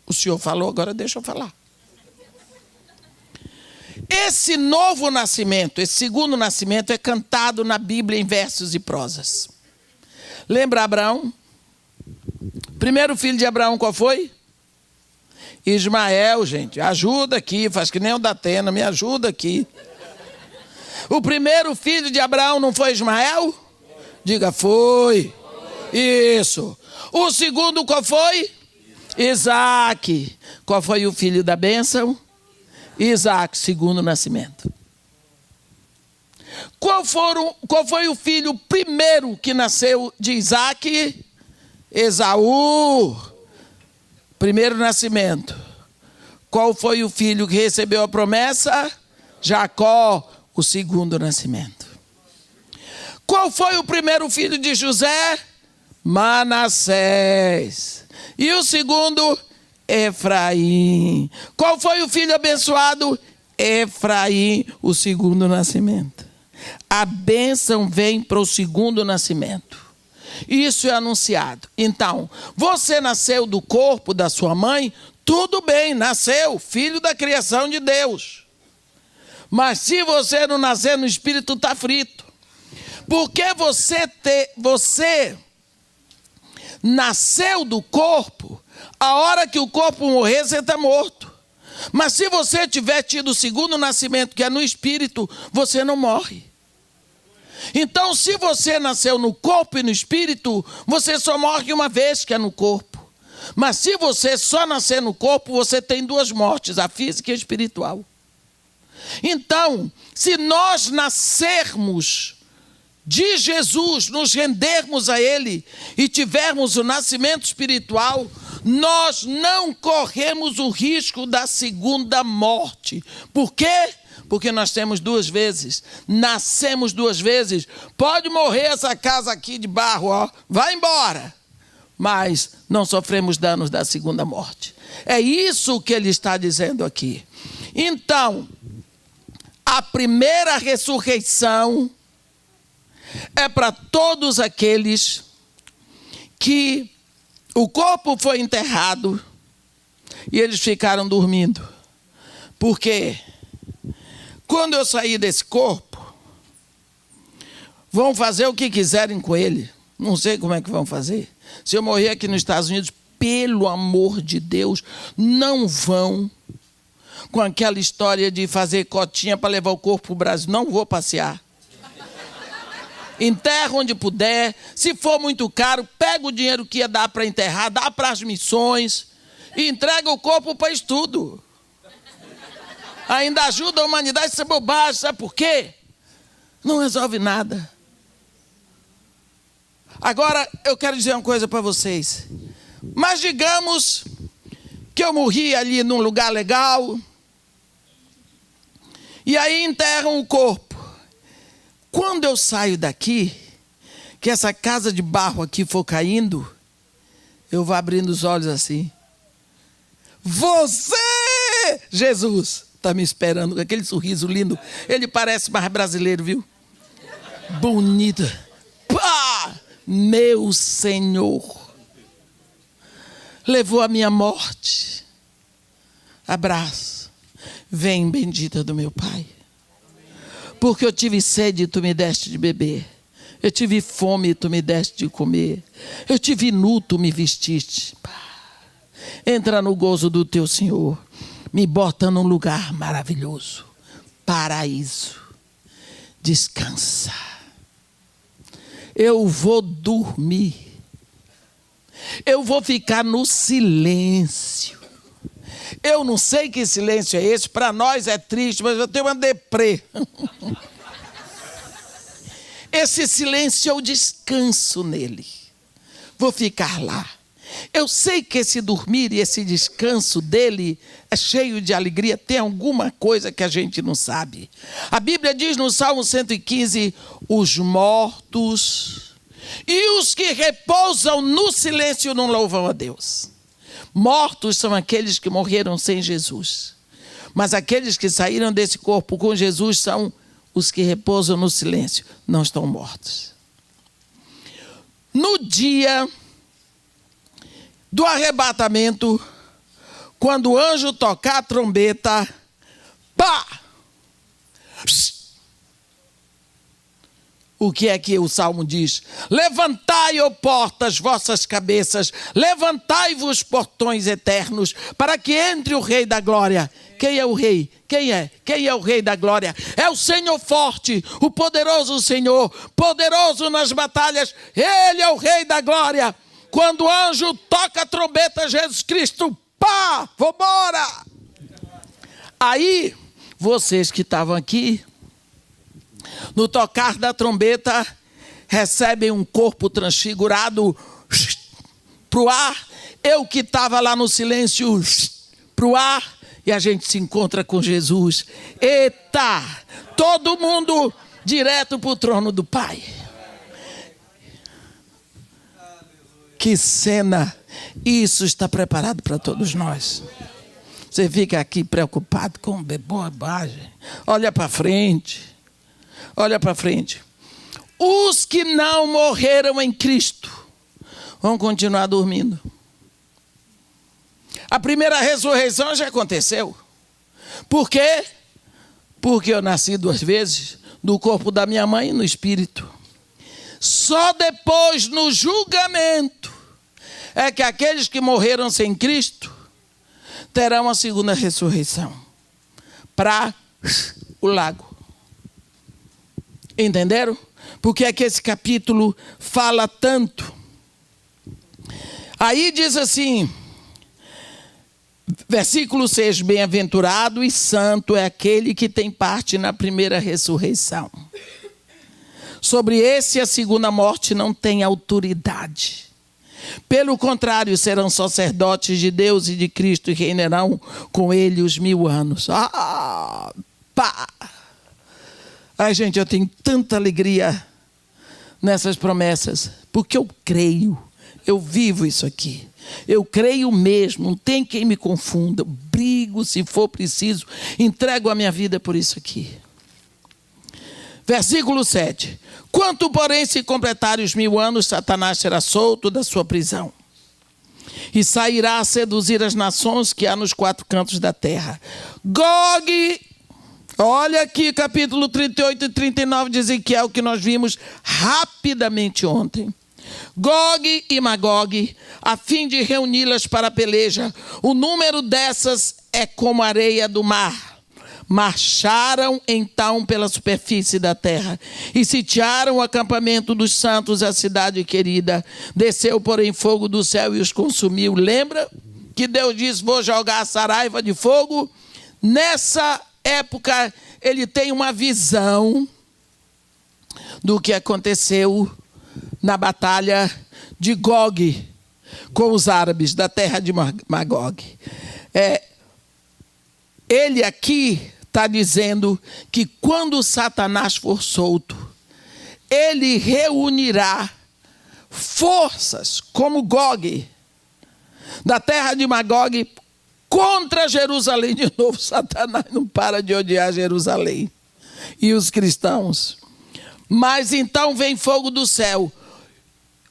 o senhor falou, agora deixa eu falar. Esse novo nascimento, esse segundo nascimento é cantado na Bíblia em versos e prosas. Lembra Abraão? Primeiro filho de Abraão qual foi? Ismael, gente. Ajuda aqui, faz que nem o da Atena, me ajuda aqui. O primeiro filho de Abraão não foi Ismael? Diga, foi. Isso. O segundo qual foi? Isaque. Qual foi o filho da bênção? Isaque, segundo nascimento. Qual foi o filho primeiro que nasceu de Isaque? Esaú. Primeiro nascimento. Qual foi o filho que recebeu a promessa? Jacó, o segundo nascimento. Qual foi o primeiro filho de José? Manassés. E o segundo? Efraim. Qual foi o filho abençoado? Efraim, o segundo nascimento. A bênção vem para o segundo nascimento. Isso é anunciado. Então, você nasceu do corpo da sua mãe, tudo bem, nasceu, filho da criação de Deus. Mas se você não nascer no espírito, está frito. Porque você nasceu do corpo, a hora que o corpo morrer, você está morto. Mas se você tiver tido o segundo nascimento, que é no espírito, você não morre. Então, se você nasceu no corpo e no espírito, você só morre uma vez, que é no corpo. Mas se você só nascer no corpo, você tem duas mortes, a física e a espiritual. Então, se nós nascermos de Jesus, nos rendermos a Ele e tivermos o nascimento espiritual, nós não corremos o risco da segunda morte. Por quê? Porque nós temos duas vezes, nascemos duas vezes. Pode morrer essa casa aqui de barro, ó, vai embora. Mas não sofremos danos da segunda morte. É isso que ele está dizendo aqui. Então, a primeira ressurreição é para todos aqueles que o corpo foi enterrado e eles ficaram dormindo. Por quê? Quando eu sair desse corpo, vão fazer o que quiserem com ele. Não sei como é que vão fazer. Se eu morrer aqui nos Estados Unidos, pelo amor de Deus, não vão com aquela história de fazer cotinha para levar o corpo para o Brasil. Não vou passear. Enterra onde puder. Se for muito caro, pega o dinheiro que ia dar para enterrar, dá para as missões e entrega o corpo para estudo. Ainda ajuda a humanidade, isso é bobagem, sabe por quê? Não resolve nada. Agora, eu quero dizer uma coisa para vocês. Mas digamos que eu morri ali num lugar legal, e aí enterram o corpo. Quando eu saio daqui, que essa casa de barro aqui for caindo, eu vou abrindo os olhos assim. Você, Jesus, está me esperando com aquele sorriso lindo. Ele parece mais brasileiro, viu? Bonito. Pá! Meu Senhor. Levou a minha morte. Abraço. Vem, bendita do meu Pai. Porque eu tive sede e tu me deste de beber. Eu tive fome e tu me deste de comer. Eu tive nu, tu me vestiste. Entra no gozo do teu Senhor. Me bota num lugar maravilhoso. Paraíso. Descansa. Eu vou dormir. Eu vou ficar no silêncio. Eu não sei que silêncio é esse. Para nós é triste, mas eu tenho uma deprê. Esse silêncio eu descanso nele. Vou ficar lá. Eu sei que esse dormir e esse descanso dele é cheio de alegria. Tem alguma coisa que a gente não sabe. A Bíblia diz no Salmo 115, os mortos e os que repousam no silêncio não louvam a Deus. Mortos são aqueles que morreram sem Jesus. Mas aqueles que saíram desse corpo com Jesus são os que repousam no silêncio. Não estão mortos. No dia do arrebatamento, quando o anjo tocar a trombeta, pá! o que é que o Salmo diz? Levantai, ó portas, vossas cabeças, levantai-vos, portões eternos, para que entre o Rei da Glória. Quem é o Rei? Quem é? Quem é o Rei da Glória? É o Senhor forte, o poderoso Senhor, poderoso nas batalhas. Ele é o Rei da Glória. Quando o anjo toca a trombeta, Jesus Cristo, pá, vambora! Aí, vocês que estavam aqui, no tocar da trombeta, recebem um corpo transfigurado para o ar. Eu que estava lá no silêncio, para o ar, e a gente se encontra com Jesus. Eita! Todo mundo direto para o trono do Pai. Que cena! Isso está preparado para todos nós. Você fica aqui preocupado com bobagem. Olha para frente. Olha para frente. Os que não morreram em Cristo vão continuar dormindo. A primeira ressurreição já aconteceu. Por quê? Porque eu nasci 2 vezes, no corpo da minha mãe e no espírito. Só depois, no julgamento, é que aqueles que morreram sem Cristo terão a segunda ressurreição para o lago. Entenderam? Porque é que esse capítulo fala tanto. Aí diz assim, versículo 6, bem-aventurado e santo é aquele que tem parte na primeira ressurreição. Sobre esse, a segunda morte não tem autoridade. Pelo contrário, serão sacerdotes de Deus e de Cristo e reinarão com ele os 1000 anos. Ai, gente, eu tenho tanta alegria nessas promessas, porque eu creio, eu vivo isso aqui. Eu creio mesmo, não tem quem me confunda. Eu brigo se for preciso, entrego a minha vida por isso aqui. Versículo 7. Quanto, porém, se completarem os 1000 anos, Satanás será solto da sua prisão e sairá a seduzir as nações que há nos 4 cantos da terra. Gog, olha aqui capítulo 38 e 39 de Ezequiel, que nós vimos rapidamente ontem. Gog e Magog, a fim de reuni-las para a peleja. O número dessas é como a areia do mar. Marcharam então pela superfície da terra e sitiaram o acampamento dos santos, a cidade querida. Desceu, porém, fogo do céu e os consumiu. Lembra que Deus disse, vou jogar a saraiva de fogo? Nessa época, ele tem uma visão do que aconteceu na batalha de Gog com os árabes da terra de Magog. Ele aqui está dizendo que quando Satanás for solto, ele reunirá forças como Gog da terra de Magog contra Jerusalém. De novo, Satanás não para de odiar Jerusalém e os cristãos. Mas então vem fogo do céu.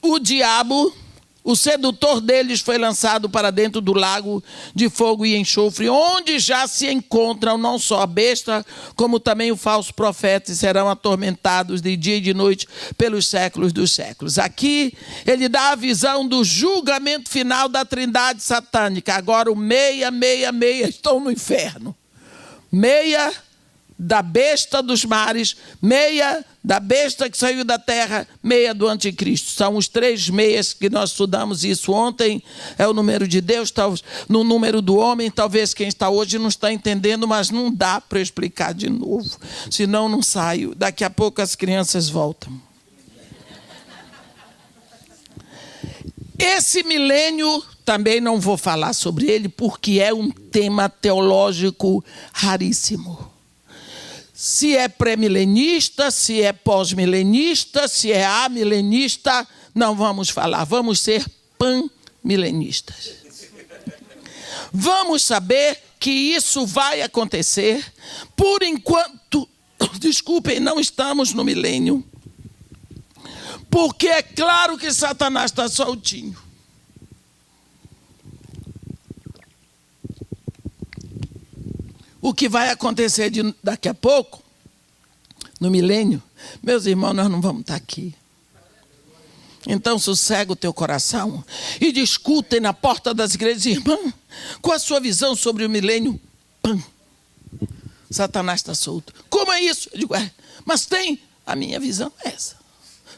O diabo, o sedutor deles, foi lançado para dentro do lago de fogo e enxofre, onde já se encontram não só a besta, como também o falso profeta, e serão atormentados de dia e de noite pelos séculos dos séculos. Aqui ele dá a visão do julgamento final da trindade satânica. Agora o 666 estão no inferno. 6 da besta dos mares, 6 da besta que saiu da terra, 6 do anticristo. São os 3 meias que nós estudamos isso ontem. É o número de Deus, no número do homem. Talvez quem está hoje não está entendendo, mas não dá para explicar de novo. Senão não saio. Daqui a pouco as crianças voltam. Esse milênio, também não vou falar sobre ele, porque é um tema teológico raríssimo. Se é pré-milenista, se é pós-milenista, se é amilenista, não vamos falar. Vamos ser pan-milenistas. Vamos saber que isso vai acontecer. Por enquanto, desculpem, não estamos no milênio. Porque é claro que Satanás está soltinho. O que vai acontecer daqui a pouco no milênio, meus irmãos, nós não vamos estar aqui. Então sossega o teu coração e discutem na porta das igrejas, irmão, qual a sua visão sobre o milênio? Pam! Satanás está solto. Como é isso? Eu digo, mas tem, a minha visão é essa.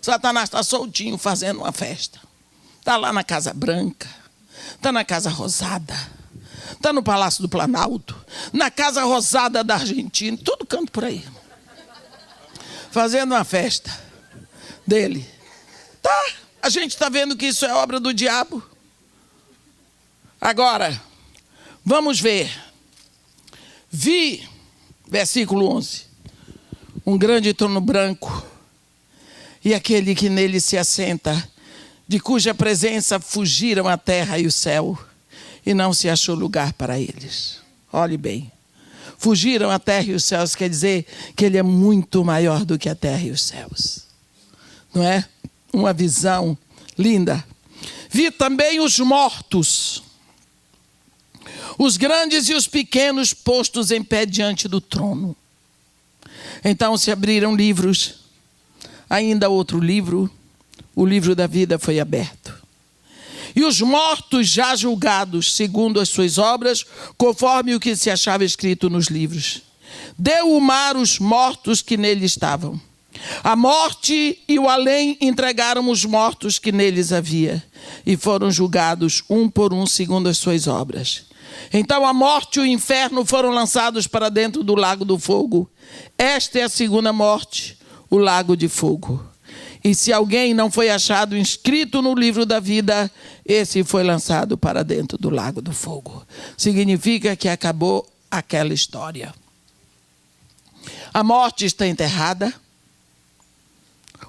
Satanás está soltinho fazendo uma festa. Está lá na Casa Branca, está na Casa Rosada, está no Palácio do Planalto, na Casa Rosada da Argentina, todo canto por aí. Fazendo uma festa dele. Tá, a gente está vendo que isso é obra do diabo. Agora, vamos ver. Vi, versículo 11, um grande trono branco e aquele que nele se assenta, de cuja presença fugiram a terra e o céu, e não se achou lugar para eles. Olhe bem. Fugiram a terra e os céus, quer dizer que ele é muito maior do que a terra e os céus. Não é? Uma visão linda. Vi também os mortos, os grandes e os pequenos, postos em pé diante do trono. Então se abriram livros, ainda outro livro, o livro da vida foi aberto. E os mortos já julgados, segundo as suas obras, conforme o que se achava escrito nos livros. Deu o mar os mortos que nele estavam. A morte e o além entregaram os mortos que neles havia, e foram julgados um por um segundo as suas obras. Então a morte e o inferno foram lançados para dentro do lago do fogo. Esta é a segunda morte, o lago de fogo. E se alguém não foi achado inscrito no livro da vida, esse foi lançado para dentro do lago do fogo. Significa que acabou aquela história. A morte está enterrada.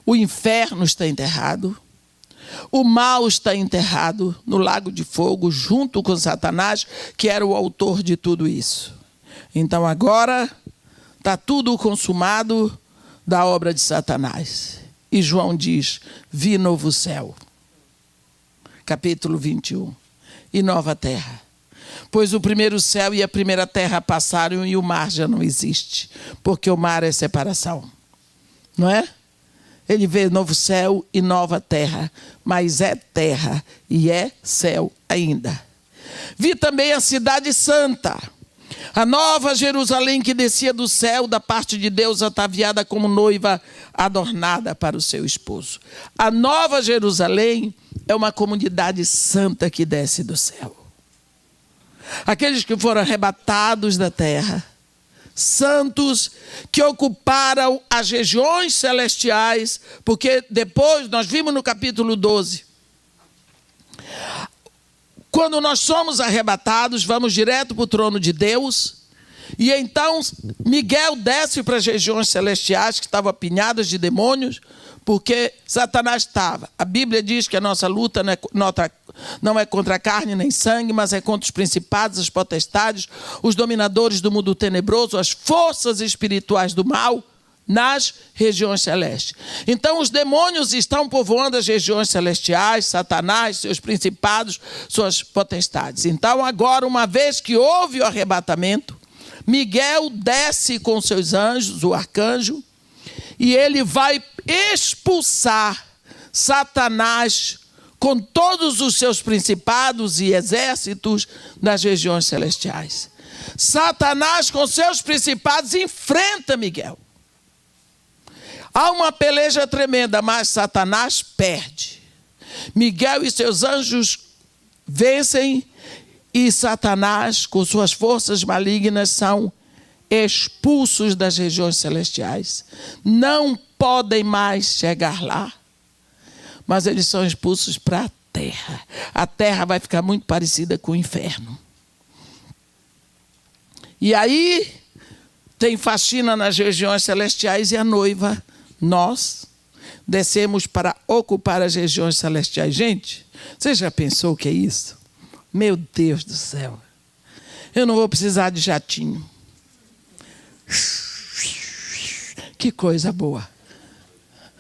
O inferno está enterrado. O mal está enterrado no lago de fogo, junto com Satanás, que era o autor de tudo isso. Então agora está tudo consumado da obra de Satanás. E João diz, vi novo céu. Capítulo 21. E nova terra. Pois o primeiro céu e a primeira terra passaram e o mar já não existe. Porque o mar é separação. Não é? Ele vê novo céu e nova terra. Mas é terra e é céu ainda. Vi também a cidade santa, a nova Jerusalém que descia do céu da parte de Deus, ataviada como noiva adornada para o seu esposo. A nova Jerusalém é uma comunidade santa que desce do céu. Aqueles que foram arrebatados da terra, santos que ocuparam as regiões celestiais, porque depois nós vimos no capítulo 12, quando nós somos arrebatados, vamos direto para o trono de Deus. E então Miguel desce para as regiões celestiais que estavam apinhadas de demônios, porque Satanás estava. A Bíblia diz que a nossa luta não é contra a carne nem sangue, mas é contra os principados, as potestades, os dominadores do mundo tenebroso, as forças espirituais do mal nas regiões celestes. Então os demônios estão povoando as regiões celestiais, Satanás, seus principados, suas potestades. Então agora, uma vez que houve o arrebatamento, Miguel desce com seus anjos, o arcanjo, e ele vai expulsar Satanás com todos os seus principados e exércitos das regiões celestiais. Satanás com seus principados enfrenta Miguel. Há uma peleja tremenda, mas Satanás perde. Miguel e seus anjos vencem e Satanás, com suas forças malignas, são expulsos das regiões celestiais. Não podem mais chegar lá, mas eles são expulsos para a terra. A terra vai ficar muito parecida com o inferno. E aí tem faxina nas regiões celestiais e a noiva, nós, descemos para ocupar as regiões celestiais. Gente, você já pensou o que é isso? Meu Deus do céu. Eu não vou precisar de jatinho. Que coisa boa.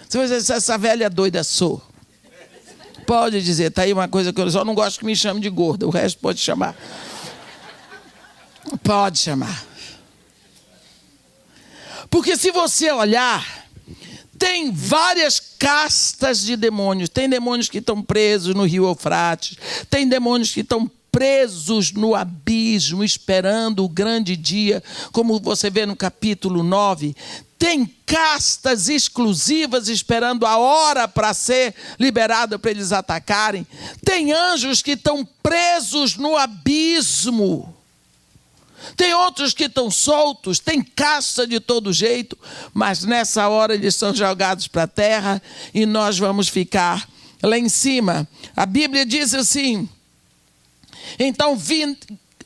Você vai dizer, essa velha doida sou. Pode dizer, está aí uma coisa que eu só não gosto que me chame de gorda. O resto pode chamar. Pode chamar. Porque se você olhar, tem várias castas de demônios. Tem demônios que estão presos no rio Eufrates. Tem demônios que estão presos no abismo, esperando o grande dia, como você vê no capítulo 9. Tem castas exclusivas esperando a hora para ser liberada para eles atacarem. Tem anjos que estão presos no abismo. Tem outros que estão soltos, tem casta de todo jeito, mas nessa hora eles são jogados para a terra e nós vamos ficar lá em cima. A Bíblia diz assim, então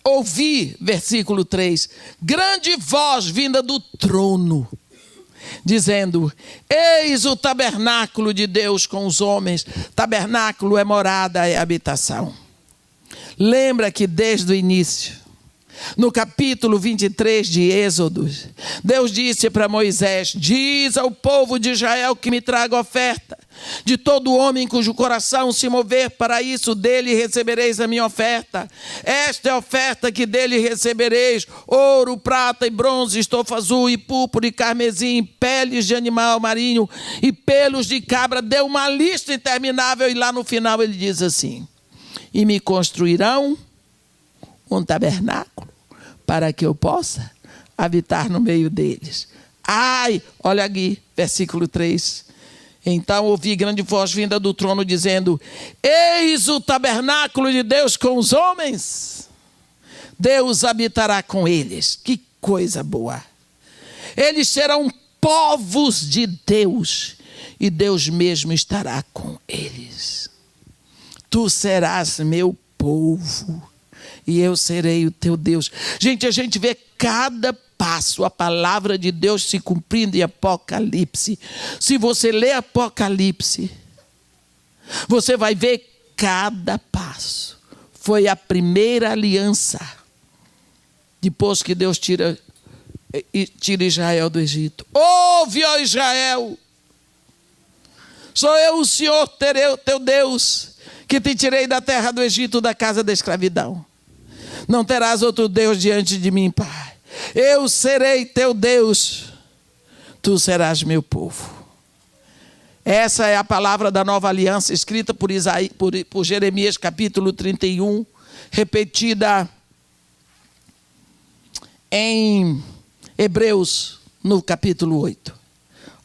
ouvi, versículo 3, grande voz vinda do trono, dizendo, eis o tabernáculo de Deus com os homens. Tabernáculo é morada, é habitação. Lembra que desde o início, no capítulo 23 de Êxodo, Deus disse para Moisés, diz ao povo de Israel que me traga oferta. De todo homem cujo coração se mover para isso, dele recebereis a minha oferta. Esta é a oferta que dele recebereis: ouro, prata e bronze, estofa azul e púrpura e carmesim, peles de animal marinho e pelos de cabra. Deu uma lista interminável e lá no final ele diz assim, e me construirão um tabernáculo para que eu possa habitar no meio deles. Ai, olha aqui, versículo 3. Então ouvi grande voz vinda do trono dizendo, eis o tabernáculo de Deus com os homens. Deus habitará com eles. Que coisa boa. Eles serão povos de Deus e Deus mesmo estará com eles. Tu serás meu povo e eu serei o teu Deus. Gente, a gente vê cada passo a palavra de Deus se cumprindo em Apocalipse. Se você ler Apocalipse, você vai ver cada passo. Foi a primeira aliança, depois que Deus tira Israel do Egito. Ouve, ó Israel, sou eu o Senhor, teu Deus, que te tirei da terra do Egito, da casa da escravidão. Não terás outro Deus diante de mim, Pai. Eu serei teu Deus, tu serás meu povo. Essa é a palavra da nova aliança, escrita por Jeremias, capítulo 31, repetida em Hebreus, no capítulo 8.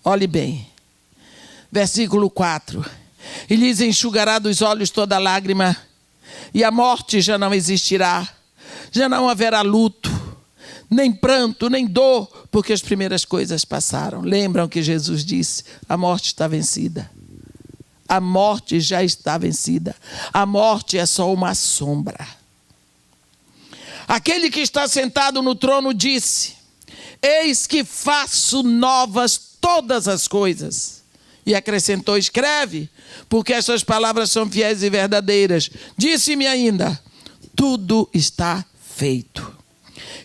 Olhe bem, versículo 4. E lhes enxugará dos olhos toda lágrima, e a morte já não existirá. Já não haverá luto, nem pranto, nem dor, porque as primeiras coisas passaram. Lembram que Jesus disse, a morte está vencida. A morte já está vencida. A morte é só uma sombra. Aquele que está sentado no trono disse, eis que faço novas todas as coisas. E acrescentou, escreve, porque estas palavras são fiéis e verdadeiras. Disse-me ainda, tudo está feito.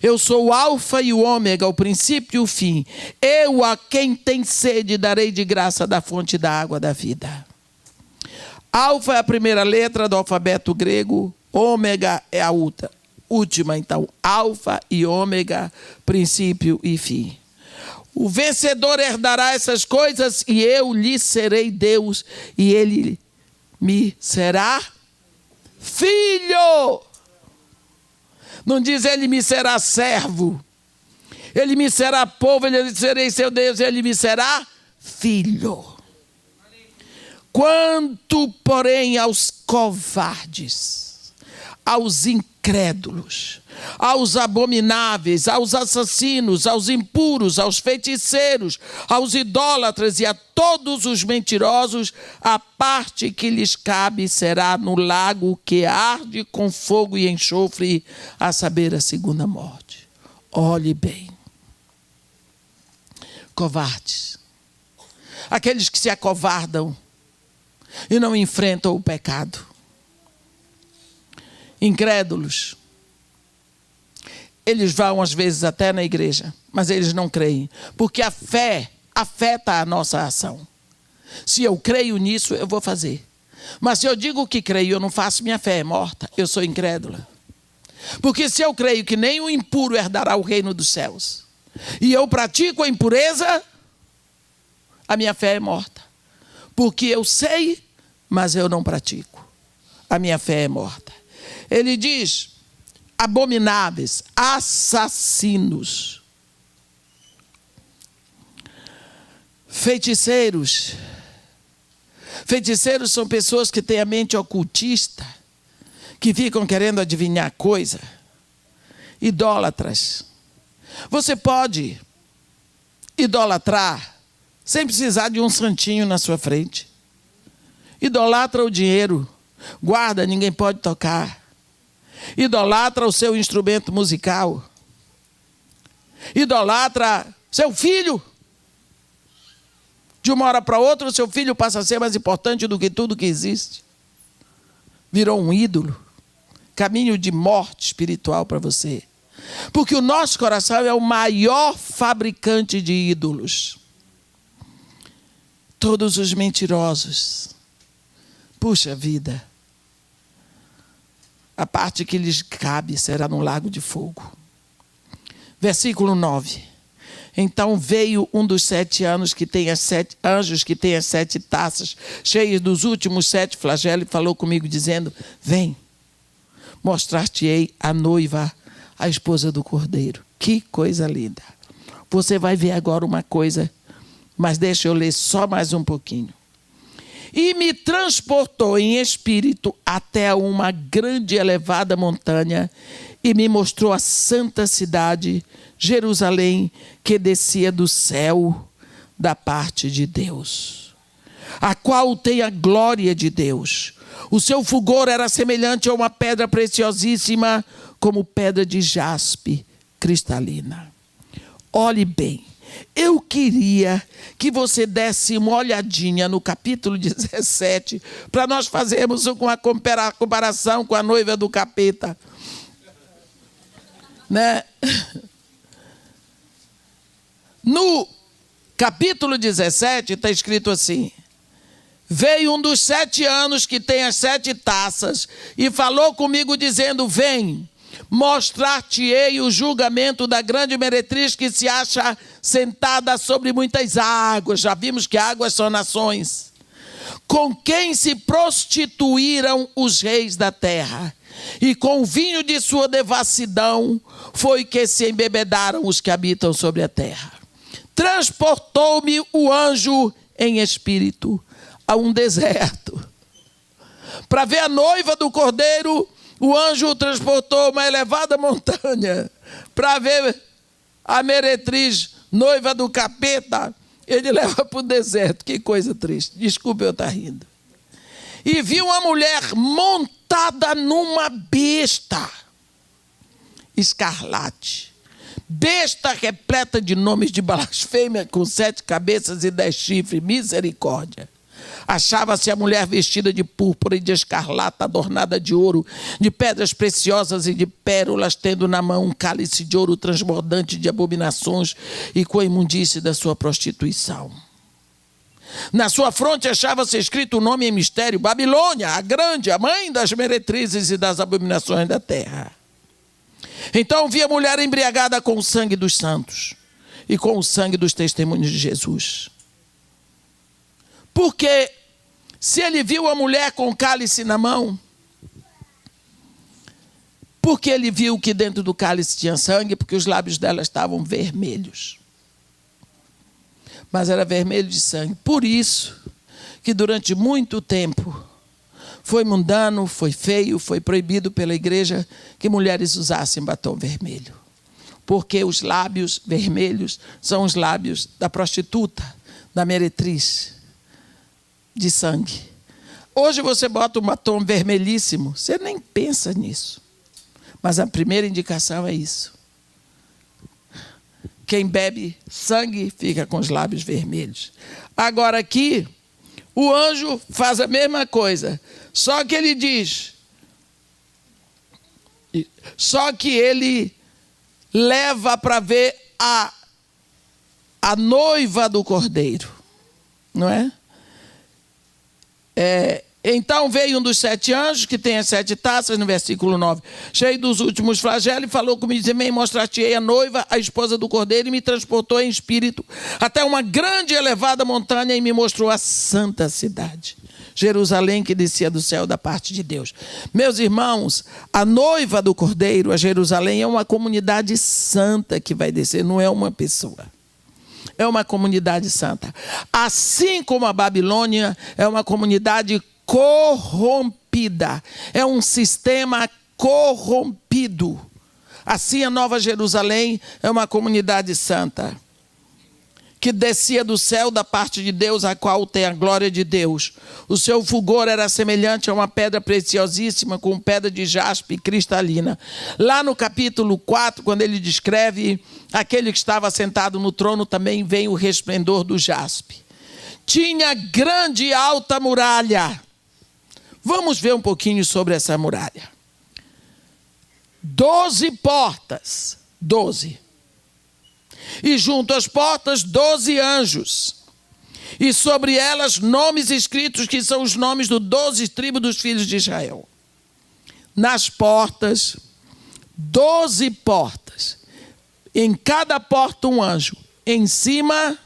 Eu sou o alfa e o ômega, o princípio e o fim. Eu a quem tem sede darei de graça da fonte da água da vida. Alfa é a primeira letra do alfabeto grego, ômega é a última. Então, alfa e ômega, princípio e fim. O vencedor herdará essas coisas e eu lhe serei Deus e ele me será filho. Não diz ele me será servo, ele me será povo, ele serei seu Deus, ele me será filho. Quanto, porém, aos covardes, aos incrédulos, aos abomináveis, aos assassinos, aos impuros, aos feiticeiros, aos idólatras e a todos os mentirosos, a parte que lhes cabe será no lago que arde com fogo e enxofre, a saber, a segunda morte. Olhe bem. Covardes. Aqueles que se acovardam e não enfrentam o pecado. Incrédulos. Eles vão às vezes até na igreja, mas eles não creem, porque a fé afeta a nossa ação. Se eu creio nisso, eu vou fazer. Mas se eu digo que creio e eu não faço, minha fé é morta, eu sou incrédula. Porque se eu creio que nem o impuro herdará o reino dos céus, e eu pratico a impureza, a minha fé é morta. Porque eu sei, mas eu não pratico. A minha fé é morta. Ele diz: abomináveis, assassinos, feiticeiros. Feiticeiros são pessoas que têm a mente ocultista, que ficam querendo adivinhar coisa. Idólatras. Você pode idolatrar sem precisar de um santinho na sua frente. Idolatra o dinheiro, guarda, ninguém pode tocar. Idolatra o seu instrumento musical. Idolatra seu filho. De uma hora para outra, o seu filho passa a ser mais importante do que tudo que existe. Virou um ídolo. Caminho de morte espiritual para você. Porque o nosso coração é o maior fabricante de ídolos. Todos os mentirosos. Puxa vida. A parte que lhes cabe será no lago de fogo. Versículo 9. Então veio um dos 7 anjos que tem as 7 taças, cheias dos últimos 7 flagelos, e falou comigo, dizendo: vem, mostrar-te-ei a noiva, a esposa do Cordeiro. Que coisa linda. Você vai ver agora uma coisa, mas deixa eu ler só mais um pouquinho. E me transportou em espírito até uma grande e elevada montanha, e me mostrou a santa cidade, Jerusalém, que descia do céu da parte de Deus, a qual tem a glória de Deus. O seu fulgor era semelhante a uma pedra preciosíssima, como pedra de jaspe cristalina. Olhe bem, eu queria que você desse uma olhadinha no capítulo 17, para nós fazermos uma comparação com a noiva do capeta. Né? No capítulo 17 está escrito assim: veio um dos 7 anos que tem as 7 taças e falou comigo dizendo: vem, mostrar-te-ei o julgamento da grande meretriz que se acha sentada sobre muitas águas. Já vimos que águas são nações. Com quem se prostituíram os reis da terra, e com o vinho de sua devassidão foi que se embebedaram os que habitam sobre a terra. Transportou-me o anjo em espírito a um deserto. Para ver a noiva do Cordeiro, o anjo o transportou a uma elevada montanha. Para ver a meretriz, noiva do capeta, ele leva para o deserto. Que coisa triste. Desculpe eu estar rindo. E viu uma mulher montada numa besta escarlate. Besta repleta de nomes de blasfêmia, com 7 cabeças e 10 chifres. Misericórdia. Achava-se a mulher vestida de púrpura e de escarlata, adornada de ouro, de pedras preciosas e de pérolas, tendo na mão um cálice de ouro transbordante de abominações e com a imundície da sua prostituição. Na sua fronte achava-se escrito o nome em mistério: Babilônia, a grande, a mãe das meretrizes e das abominações da terra. Então vi a mulher embriagada com o sangue dos santos e com o sangue dos testemunhos de Jesus. Porque se ele viu a mulher com o cálice na mão, porque ele viu que dentro do cálice tinha sangue, porque os lábios dela estavam vermelhos. Mas era vermelho de sangue. Por isso que durante muito tempo foi mundano, foi feio, foi proibido pela igreja que mulheres usassem batom vermelho. Porque os lábios vermelhos são os lábios da prostituta, da meretriz de sangue. Hoje você bota um batom vermelhíssimo, você nem pensa nisso. Mas a primeira indicação é isso. Quem bebe sangue fica com os lábios vermelhos. Agora aqui, o anjo faz a mesma coisa. Só que ele diz, só que ele leva para ver a noiva do Cordeiro, não é? Então veio um dos 7 anjos, que tem as 7 taças, no versículo 9, cheio dos últimos flagelos, e falou comigo, dizendo: mostrar-te-ei a noiva, a esposa do cordeiro, e me transportou em espírito até uma grande e elevada montanha, e me mostrou a santa cidade, Jerusalém, que descia do céu da parte de Deus. Meus irmãos, a noiva do cordeiro, a Jerusalém, é uma comunidade santa que vai descer, não é uma pessoa. É uma comunidade santa. Assim como a Babilônia é uma comunidade corrompida. É um sistema corrompido. Assim a Nova Jerusalém é uma comunidade santa, que descia do céu da parte de Deus, a qual tem a glória de Deus. O seu fulgor era semelhante a uma pedra preciosíssima, com pedra de jaspe cristalina. Lá no capítulo 4, quando ele descreve aquele que estava sentado no trono, também vem o resplendor do jaspe. Tinha grande e alta muralha. Vamos ver um pouquinho sobre essa muralha. 12 portas. 12. E junto às portas 12 anjos, e sobre elas nomes escritos, que são os nomes dos 12 tribos dos filhos de Israel. Nas portas, 12 portas, em cada porta um anjo. Em cima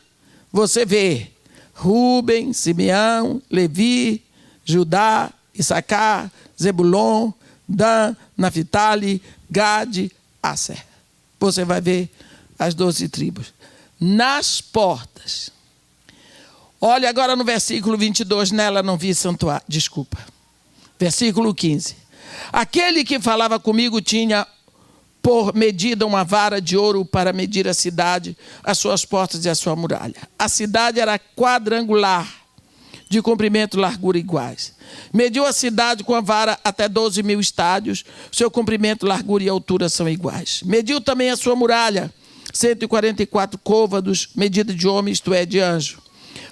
você vê Rúben, Simeão, Levi, Judá, Issacar, Zebulon, Dan, Naphtali, Gade, Aser. Você vai ver as 12 tribos. Nas portas. Olha agora no versículo 22, nela não vi santuário. Desculpa. Versículo 15. Aquele que falava comigo tinha por medida uma vara de ouro para medir a cidade, as suas portas e a sua muralha. A cidade era quadrangular, de comprimento e largura iguais. Mediu a cidade com a vara até 12.000 estádios. Seu comprimento, largura e altura são iguais. Mediu também a sua muralha, 144 côvados, medida de homem, isto é, de anjo.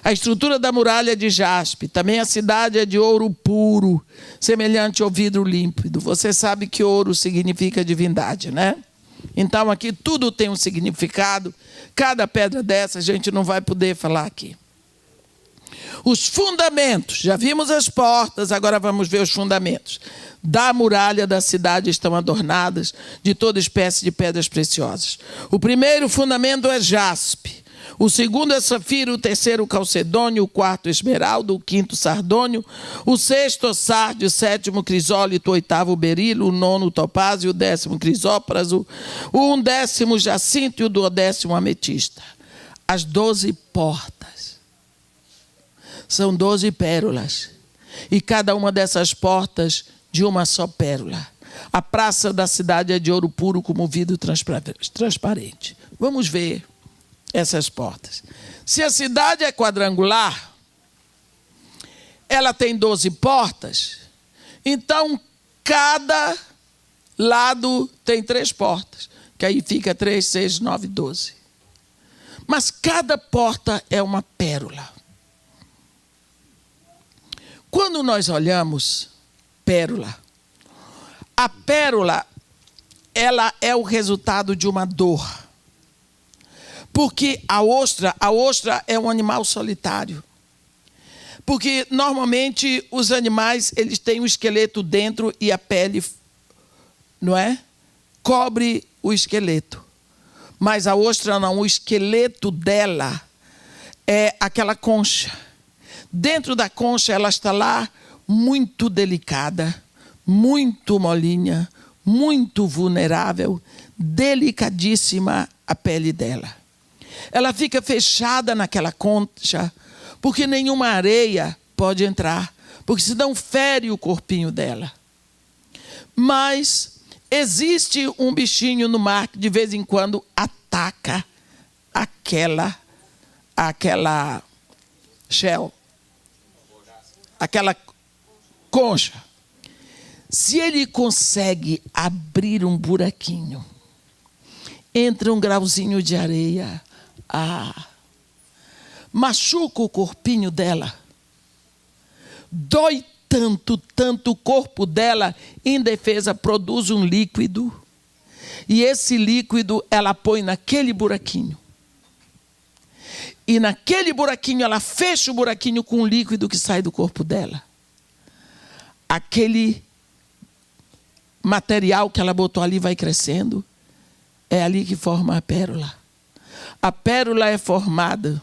A estrutura da muralha é de jaspe. Também a cidade é de ouro puro, semelhante ao vidro límpido. Você sabe que ouro significa divindade, né? Então aqui tudo tem um significado. Cada pedra dessa a gente não vai poder falar aqui. Os fundamentos, já vimos as portas, agora vamos ver os fundamentos. Da muralha da cidade estão adornadas de toda espécie de pedras preciosas. O primeiro fundamento é jaspe, o segundo é safiro, o terceiro calcedônio, o quarto esmeralda, o quinto sardônio, o sexto sárdio, o sétimo crisólito, o oitavo berilo, o nono topázio, o 10º crisópraso, o 11º jacinto e o 12º ametista. As 12 portas são 12 pérolas, e cada uma dessas portas de uma só pérola. A praça da cidade é de ouro puro, como vidro transparente. Vamos ver essas portas. Se a cidade é quadrangular, ela tem 12 portas, então cada lado tem 3 portas, que aí fica 3, 6, 9, 12. Mas cada porta é uma pérola. Quando nós olhamos pérola, a pérola, ela é o resultado de uma dor. Porque a ostra é um animal solitário. Porque normalmente os animais, eles têm o esqueleto dentro e a pele, não é? Cobre o esqueleto. Mas a ostra não, o esqueleto dela é aquela concha. Dentro da concha ela está lá muito delicada, muito molinha, muito vulnerável, delicadíssima a pele dela. Ela fica fechada naquela concha, porque nenhuma areia pode entrar, porque senão fere o corpinho dela. Mas existe um bichinho no mar que de vez em quando ataca aquela shell, aquela concha. Se ele consegue abrir um buraquinho, entra um grauzinho de areia, machuca o corpinho dela, dói tanto o corpo dela, indefesa, produz um líquido, e esse líquido ela põe naquele buraquinho. E naquele buraquinho, ela fecha o buraquinho com o líquido que sai do corpo dela. aquele material que ela botou ali vai crescendo. É ali que forma a pérola. A pérola é formada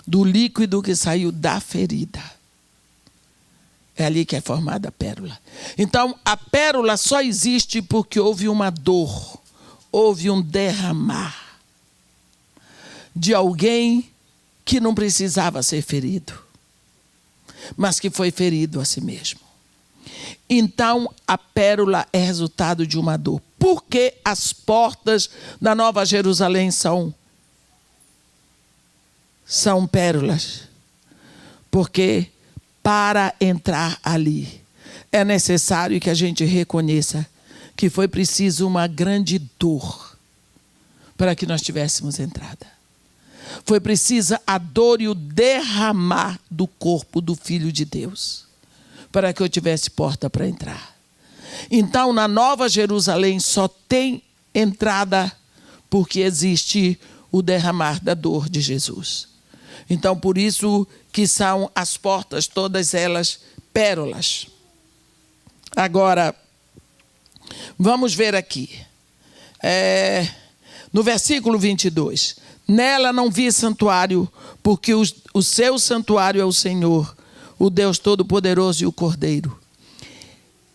do líquido que saiu da ferida. É ali que é formada a pérola. Então, a pérola só existe porque houve uma dor, houve um derramar de alguém que não precisava ser ferido, mas que foi ferido a si mesmo. Então, a pérola é resultado de uma dor. Por que as portas da Nova Jerusalém são pérolas? Porque para entrar ali é necessário que a gente reconheça que foi preciso uma grande dor para que nós tivéssemos entrada. Foi precisa a dor e o derramar do corpo do Filho de Deus para que eu tivesse porta para entrar. Então, na Nova Jerusalém só tem entrada porque existe o derramar da dor de Jesus. Então, por isso que são as portas, todas elas, pérolas. Agora, vamos ver aqui. No versículo 22. Nela não vi santuário, porque o seu santuário é o Senhor, o Deus Todo-Poderoso e o Cordeiro.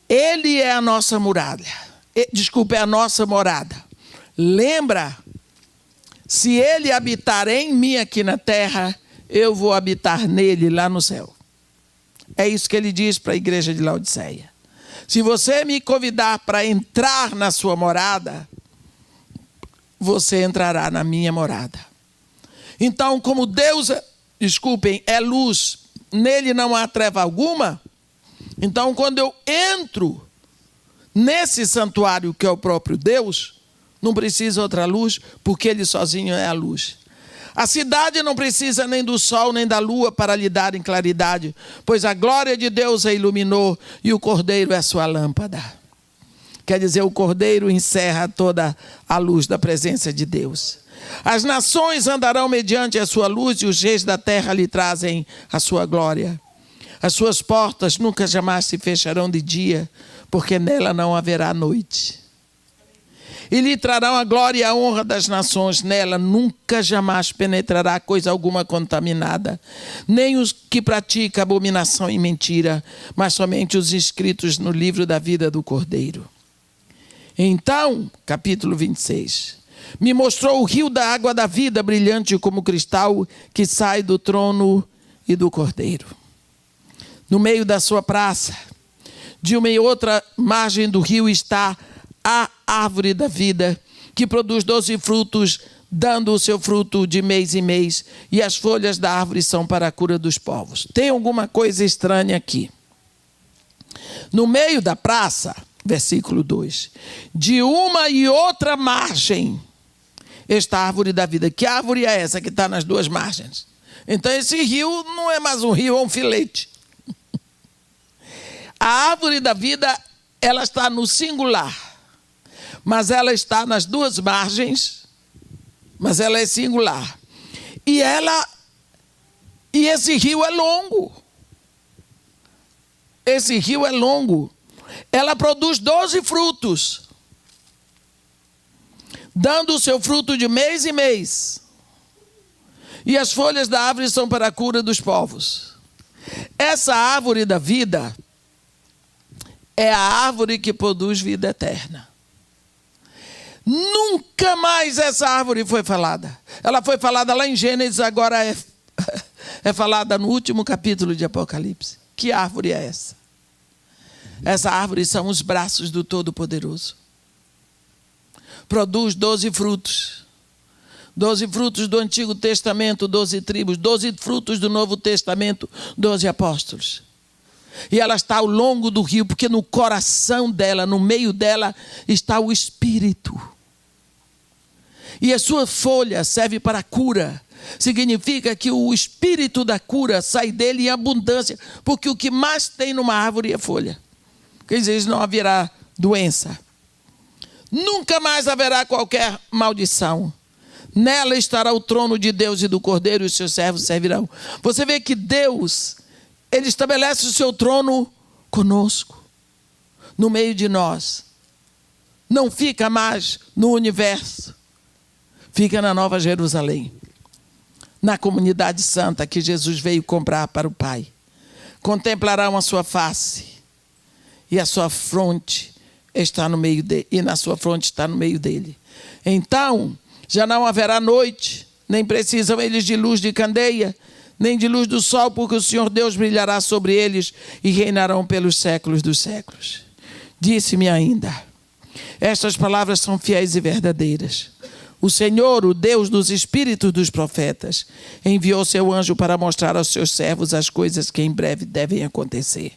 Ele é a nossa muralha. É a nossa morada. Lembra? Se ele habitar em mim aqui na terra, eu vou habitar nele lá no céu. É isso que ele diz para a igreja de Laodiceia. Se você me convidar para entrar na sua morada, você entrará na minha morada. Então, como Deus, é luz, nele não há treva alguma. Então, quando eu entro nesse santuário que é o próprio Deus, não precisa outra luz, porque ele sozinho é a luz. A cidade não precisa nem do sol nem da lua para lhe darem claridade, pois a glória de Deus a iluminou e o Cordeiro é sua lâmpada. Quer dizer, o Cordeiro encerra toda a luz da presença de Deus. As nações andarão mediante a sua luz e os reis da terra lhe trazem a sua glória. As suas portas nunca jamais se fecharão de dia, porque nela não haverá noite. E lhe trarão a glória e a honra das nações. Nela nunca jamais penetrará coisa alguma contaminada, nem os que praticam abominação e mentira, mas somente os inscritos no livro da vida do Cordeiro. Então, capítulo 26, me mostrou o rio da água da vida, brilhante como cristal, que sai do trono e do Cordeiro. No meio da sua praça, de uma e outra margem do rio, está a árvore da vida, que produz 12 frutos, dando o seu fruto de mês em mês, e as folhas da árvore são para a cura dos povos. Tem alguma coisa estranha aqui. No meio da praça, versículo 2, de uma e outra margem está a árvore da vida. Que árvore é essa que está nas duas margens? Então esse rio não é mais um rio, é um filete. A árvore da vida, ela está no singular, mas ela está nas duas margens, mas ela é singular. E esse rio é longo. Esse rio é longo. Ela produz 12 frutos, dando o seu fruto de mês em mês. E as folhas da árvore são para a cura dos povos. Essa árvore da vida é a árvore que produz vida eterna. Nunca mais essa árvore foi falada. Ela foi falada lá em Gênesis, agora é falada no último capítulo de Apocalipse. Que árvore é essa? Essa árvore são os braços do Todo-Poderoso. Produz 12 frutos. 12 frutos do Antigo Testamento, 12 tribos. 12 frutos do Novo Testamento, 12 apóstolos. E ela está ao longo do rio, porque no coração dela, no meio dela, está o Espírito. E a sua folha serve para a cura. Significa que o Espírito da cura sai dele em abundância, porque o que mais tem numa árvore é folha. Quer dizer, não haverá doença. Nunca mais haverá qualquer maldição. Nela estará o trono de Deus e do Cordeiro, e os seus servos servirão. Você vê que Deus, ele estabelece o seu trono conosco, no meio de nós. Não fica mais no universo, fica na Nova Jerusalém, na comunidade santa que Jesus veio comprar para o Pai. Contemplarão a sua face, e a sua fronte está no meio dele, e na sua fronte está no meio dele. Então, já não haverá noite, nem precisam eles de luz de candeia, nem de luz do sol, porque o Senhor Deus brilhará sobre eles e reinarão pelos séculos dos séculos. Disse-me ainda: estas palavras são fiéis e verdadeiras. O Senhor, o Deus dos espíritos dos profetas, enviou seu anjo para mostrar aos seus servos as coisas que em breve devem acontecer.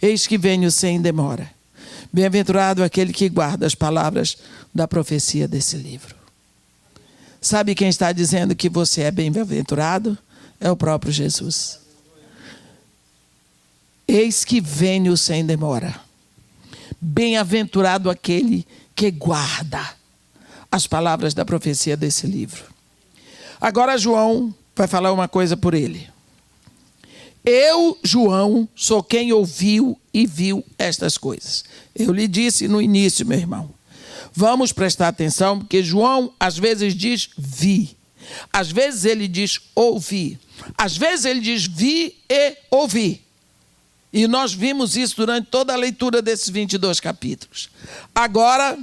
Eis que venho sem demora. Bem-aventurado aquele que guarda as palavras da profecia desse livro. Sabe quem está dizendo que você é bem-aventurado? É o próprio Jesus. Eis que venho sem demora. Bem-aventurado aquele que guarda as palavras da profecia desse livro. Agora João vai falar uma coisa por ele. Eu, João, sou quem ouviu e viu estas coisas. Eu lhe disse no início, meu irmão. Vamos prestar atenção, porque João às vezes diz vi. Às vezes ele diz ouvi. Às vezes ele diz vi e ouvi. E nós vimos isso durante toda a leitura desses 22 capítulos. Agora,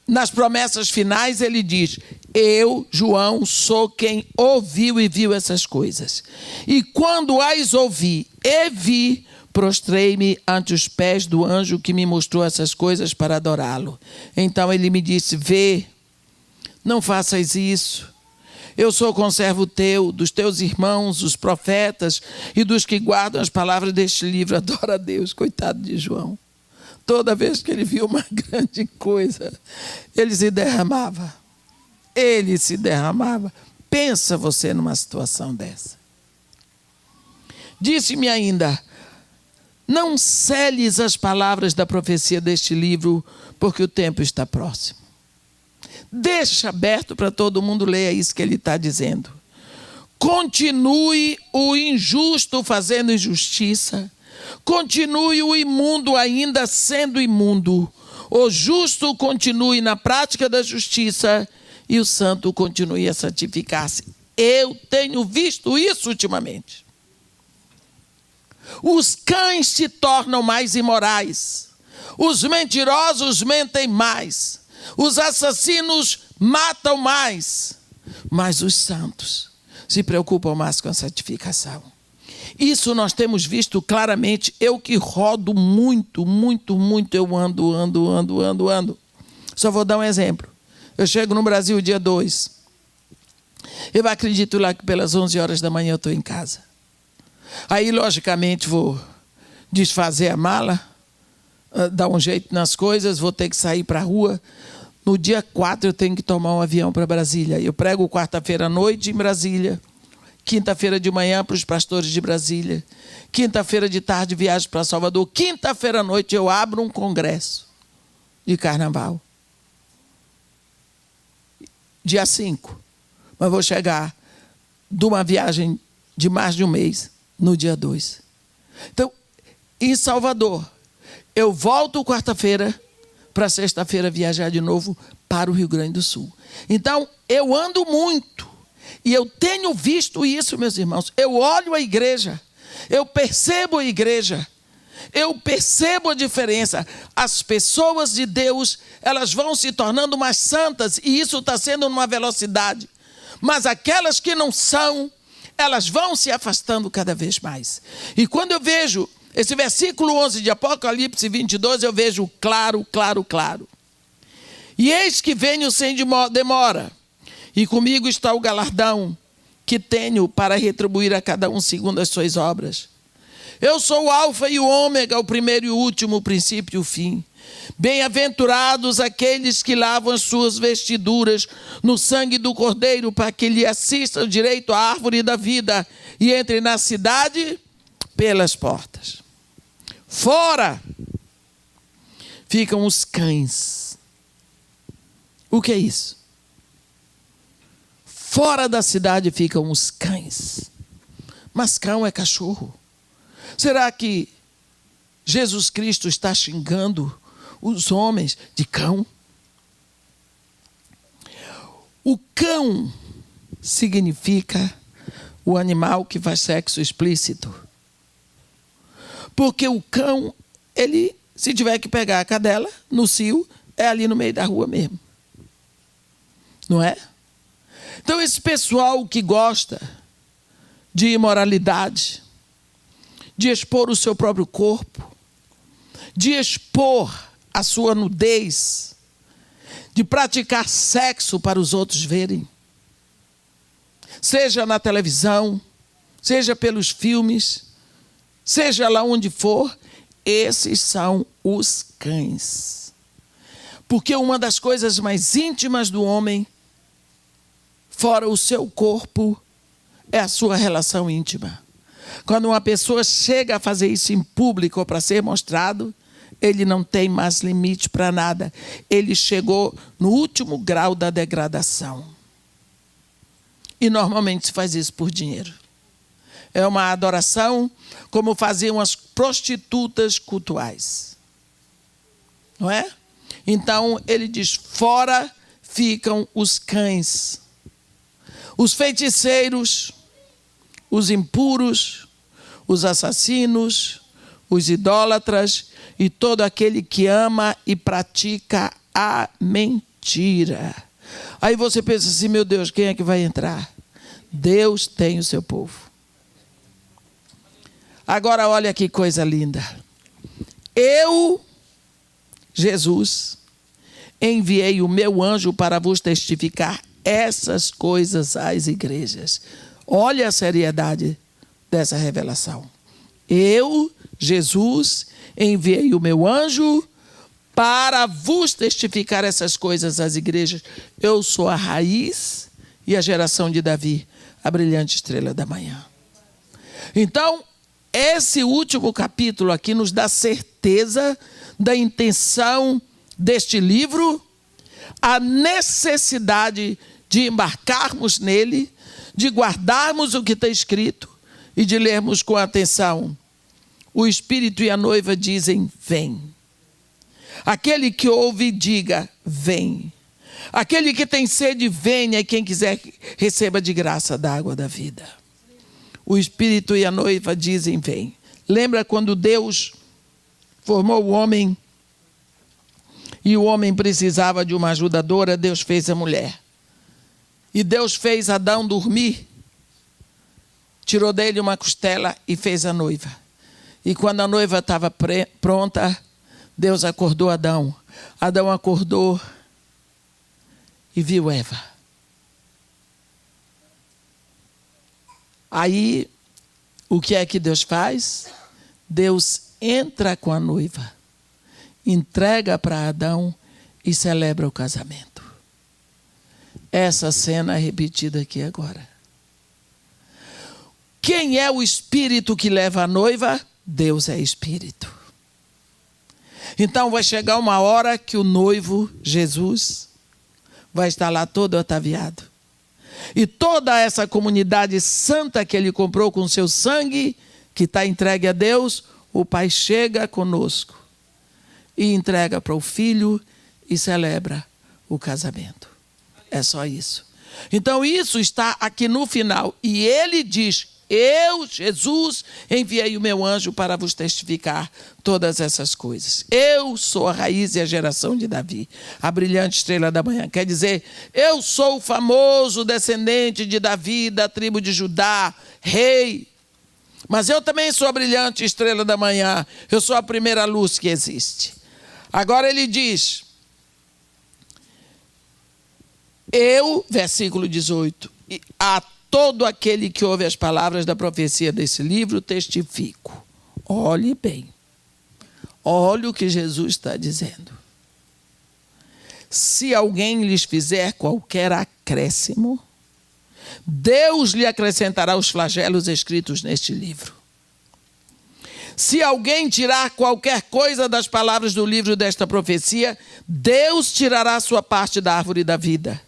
nas promessas finais, ele diz: eu, João, sou quem ouviu e viu essas coisas. E quando as ouvi e vi, prostrei-me ante os pés do anjo que me mostrou essas coisas para adorá-lo. Então ele me disse: vê, não faças isso. Eu sou conservo teu, dos teus irmãos, os profetas e dos que guardam as palavras deste livro. Adora a Deus, coitado de João. Toda vez que ele viu uma grande coisa, ele se derramava. Ele se derramava. Pensa você numa situação dessa. Disse-me ainda: não seles as palavras da profecia deste livro, porque o tempo está próximo. Deixa aberto para todo mundo ler isso que ele está dizendo. Continue o injusto fazendo injustiça. Continue o imundo ainda sendo imundo. O justo continue na prática da justiça e o santo continue a santificar-se. Eu tenho visto isso ultimamente. Os cães se tornam mais imorais. Os mentirosos mentem mais. Os assassinos matam mais. Mas os santos se preocupam mais com a santificação. Isso nós temos visto claramente. Eu que rodo muito, eu ando. Só vou dar um exemplo. Eu chego no Brasil dia 2. Eu acredito lá que pelas 11 horas da manhã eu estou em casa. Aí, logicamente, vou desfazer a mala, dar um jeito nas coisas, vou ter que sair para a rua. No dia 4 eu tenho que tomar um avião para Brasília. Eu prego quarta-feira à noite em Brasília. Quinta-feira de manhã para os pastores de Brasília. Quinta-feira de tarde viajo para Salvador. Quinta-feira à noite eu abro um congresso de carnaval. Dia 5. Mas vou chegar de uma viagem de mais de um mês no dia 2. Então, em Salvador, eu volto quarta-feira para sexta-feira viajar de novo para o Rio Grande do Sul. Então, eu ando muito. E eu tenho visto isso, meus irmãos. Eu olho a igreja, eu percebo a igreja, eu percebo a diferença. As pessoas de Deus, elas vão se tornando mais santas, e isso está sendo numa velocidade. Mas aquelas que não são, elas vão se afastando cada vez mais. E quando eu vejo esse versículo 11 de Apocalipse 22, eu vejo claro. E eis que venho sem demora. E comigo está o galardão que tenho para retribuir a cada um segundo as suas obras. Eu sou o alfa e o ômega, o primeiro e o último, o princípio e o fim. Bem-aventurados aqueles que lavam as suas vestiduras no sangue do Cordeiro, para que lhe assistam direito à árvore da vida e entrem na cidade pelas portas. Fora ficam os cães. O que é isso? Fora da cidade ficam os cães. Mas cão é cachorro. Será que Jesus Cristo está xingando os homens de cão? O cão significa o animal que faz sexo explícito. Porque o cão, ele, se tiver que pegar a cadela no cio, é ali no meio da rua mesmo. Não é? Então, esse pessoal que gosta de imoralidade, de expor o seu próprio corpo, de expor a sua nudez, de praticar sexo para os outros verem, seja na televisão, seja pelos filmes, seja lá onde for, esses são os cães. Porque uma das coisas mais íntimas do homem, fora o seu corpo, é a sua relação íntima. Quando uma pessoa chega a fazer isso em público para ser mostrado, ele não tem mais limite para nada. Ele chegou no último grau da degradação. E normalmente se faz isso por dinheiro. É uma adoração como faziam as prostitutas cultuais. Não é? Então ele diz, fora ficam os cães. Os feiticeiros, os impuros, os assassinos, os idólatras e todo aquele que ama e pratica a mentira. Aí você pensa assim, meu Deus, quem é que vai entrar? Deus tem o seu povo. Agora olha que coisa linda. Eu, Jesus, enviei o meu anjo para vos testificar essas coisas às igrejas. Olha a seriedade dessa revelação. Eu, Jesus, enviei o meu anjo para vos testificar essas coisas às igrejas. Eu sou a raiz e a geração de Davi, a brilhante estrela da manhã. Então, esse último capítulo aqui nos dá certeza da intenção deste livro, a necessidade de embarcarmos nele, de guardarmos o que está escrito e de lermos com atenção. O Espírito e a noiva dizem, vem. Aquele que ouve, diga, vem. Aquele que tem sede, venha, e quem quiser, receba de graça da água da vida. O Espírito e a noiva dizem, vem. Lembra quando Deus formou o homem e o homem precisava de uma ajudadora, Deus fez a mulher. E Deus fez Adão dormir, tirou dele uma costela e fez a noiva. E quando a noiva estava pronta, Deus acordou Adão. Adão acordou e viu Eva. Aí, o que é que Deus faz? Deus entra com a noiva, entrega para Adão e celebra o casamento. Essa cena é repetida aqui agora. Quem é o Espírito que leva a noiva? Deus é Espírito. Então vai chegar uma hora que o noivo, Jesus, vai estar lá todo ataviado. E toda essa comunidade santa que ele comprou com seu sangue, que está entregue a Deus, o Pai chega conosco e entrega para o Filho e celebra o casamento. É só isso. Então isso está aqui no final. E ele diz, eu, Jesus, enviei o meu anjo para vos testificar todas essas coisas. Eu sou a raiz e a geração de Davi, a brilhante estrela da manhã. Quer dizer, eu sou o famoso descendente de Davi, da tribo de Judá, rei. Mas eu também sou a brilhante estrela da manhã. Eu sou a primeira luz que existe. Agora ele diz, eu, versículo 18, a todo aquele que ouve as palavras da profecia desse livro, testifico. Olhe bem. Olhe o que Jesus está dizendo. Se alguém lhes fizer qualquer acréscimo, Deus lhe acrescentará os flagelos escritos neste livro. Se alguém tirar qualquer coisa das palavras do livro desta profecia, Deus tirará a sua parte da árvore da vida,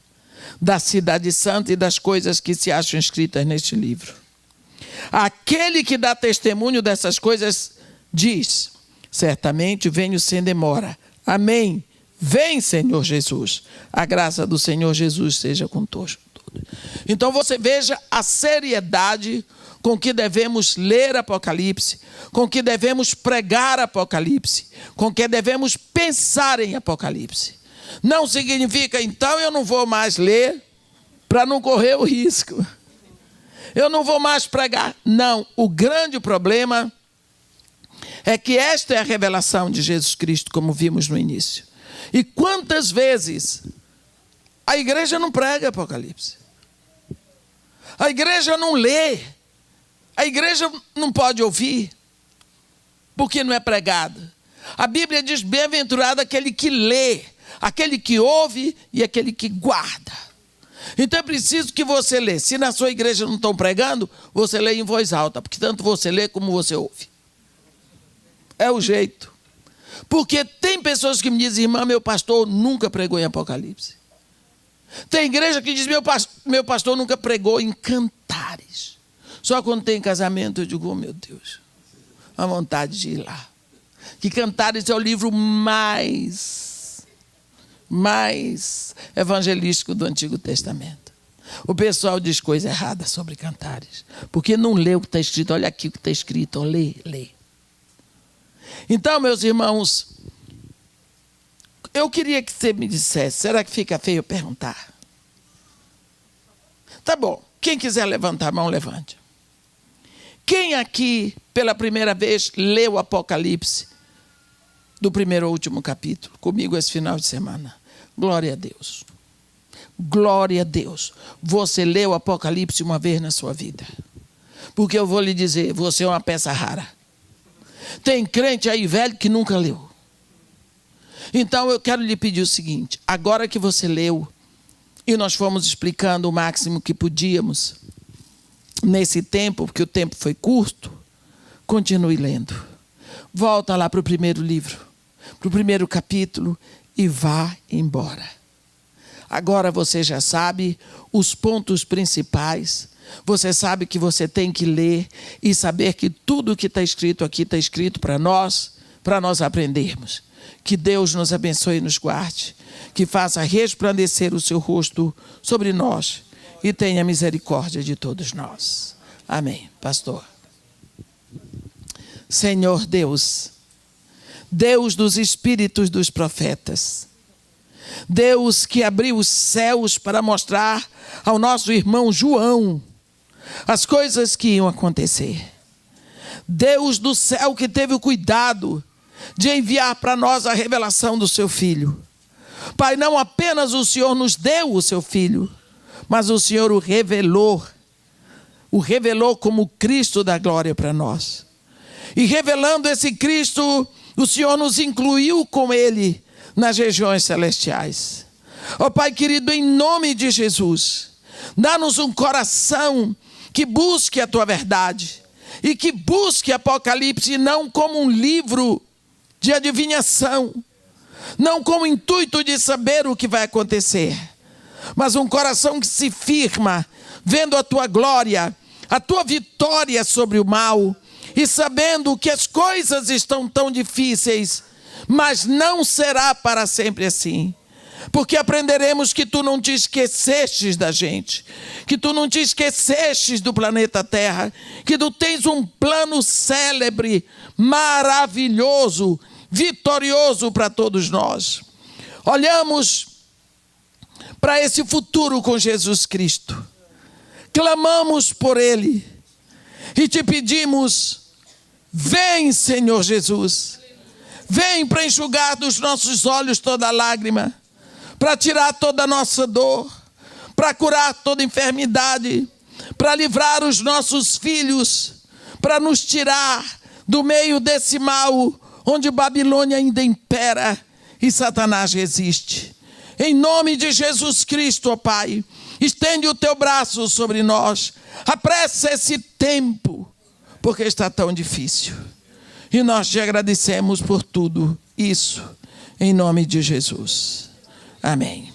da cidade santa e das coisas que se acham escritas neste livro. Aquele que dá testemunho dessas coisas diz: certamente venho sem demora. Amém. Vem, Senhor Jesus. A graça do Senhor Jesus seja com todos. Então você veja a seriedade com que devemos ler Apocalipse, com que devemos pregar Apocalipse, com que devemos pensar em Apocalipse. Não significa, então, eu não vou mais ler para não correr o risco. Eu não vou mais pregar. Não, o grande problema é que esta é a revelação de Jesus Cristo, como vimos no início. E quantas vezes a igreja não prega Apocalipse? A igreja não lê. A igreja não pode ouvir, porque não é pregada. A Bíblia diz: bem-aventurado aquele que lê, aquele que ouve e aquele que guarda. Então é preciso que você lê. Se na sua igreja não estão pregando, você lê em voz alta, porque tanto você lê como você ouve. É o jeito. Porque tem pessoas que me dizem: irmã, meu pastor nunca pregou em Apocalipse. Tem igreja que diz: meu pastor nunca pregou em Cantares. Só quando tem casamento eu digo: oh, meu Deus, a vontade de ir lá. Que Cantares é o livro mais evangelístico do Antigo Testamento. O pessoal diz coisa errada sobre Cantares, porque não lê o que está escrito. Olha aqui o que está escrito, lê. Então, meus irmãos, eu queria que você me dissesse, será que fica feio perguntar? Tá bom, quem quiser levantar a mão, levante. Quem aqui, pela primeira vez, leu o Apocalipse do primeiro ao último capítulo, comigo esse final de semana? Glória a Deus. Glória a Deus. Você leu o Apocalipse uma vez na sua vida. Porque eu vou lhe dizer, você é uma peça rara. Tem crente aí velho que nunca leu. Então eu quero lhe pedir o seguinte: agora que você leu, e nós fomos explicando o máximo que podíamos nesse tempo, porque o tempo foi curto, continue lendo. Volta lá para o primeiro livro, para o primeiro capítulo, e vá embora. Agora você já sabe os pontos principais. Você sabe que você tem que ler e saber que tudo que está escrito aqui está escrito para nós aprendermos. Que Deus nos abençoe e nos guarde, que faça resplandecer o seu rosto sobre nós e tenha misericórdia de todos nós. Amém. Pastor. Senhor Deus, Deus dos espíritos dos profetas, Deus que abriu os céus para mostrar ao nosso irmão João as coisas que iam acontecer. Deus do céu que teve o cuidado de enviar para nós a revelação do seu Filho. Pai, não apenas o Senhor nos deu o seu Filho, mas o Senhor o revelou como Cristo da glória para nós. E revelando esse Cristo, o Senhor nos incluiu com Ele nas regiões celestiais. Ó Pai querido, em nome de Jesus, dá-nos um coração que busque a Tua verdade e que busque Apocalipse não como um livro de adivinhação, não com o intuito de saber o que vai acontecer, mas um coração que se firma, vendo a Tua glória, a Tua vitória sobre o mal, e sabendo que as coisas estão tão difíceis, mas não será para sempre assim. Porque aprenderemos que Tu não te esquecestes da gente, que Tu não te esquecestes do planeta Terra, que Tu tens um plano célebre, maravilhoso, vitorioso para todos nós. Olhamos para esse futuro com Jesus Cristo, clamamos por Ele e Te pedimos: vem, Senhor Jesus, vem para enxugar dos nossos olhos toda lágrima, para tirar toda a nossa dor, para curar toda enfermidade, para livrar os nossos filhos, para nos tirar do meio desse mal, onde Babilônia ainda impera e Satanás resiste. Em nome de Jesus Cristo, ó Pai, estende o Teu braço sobre nós, apressa esse tempo, porque está tão difícil. E nós Te agradecemos por tudo isso, em nome de Jesus. Amém.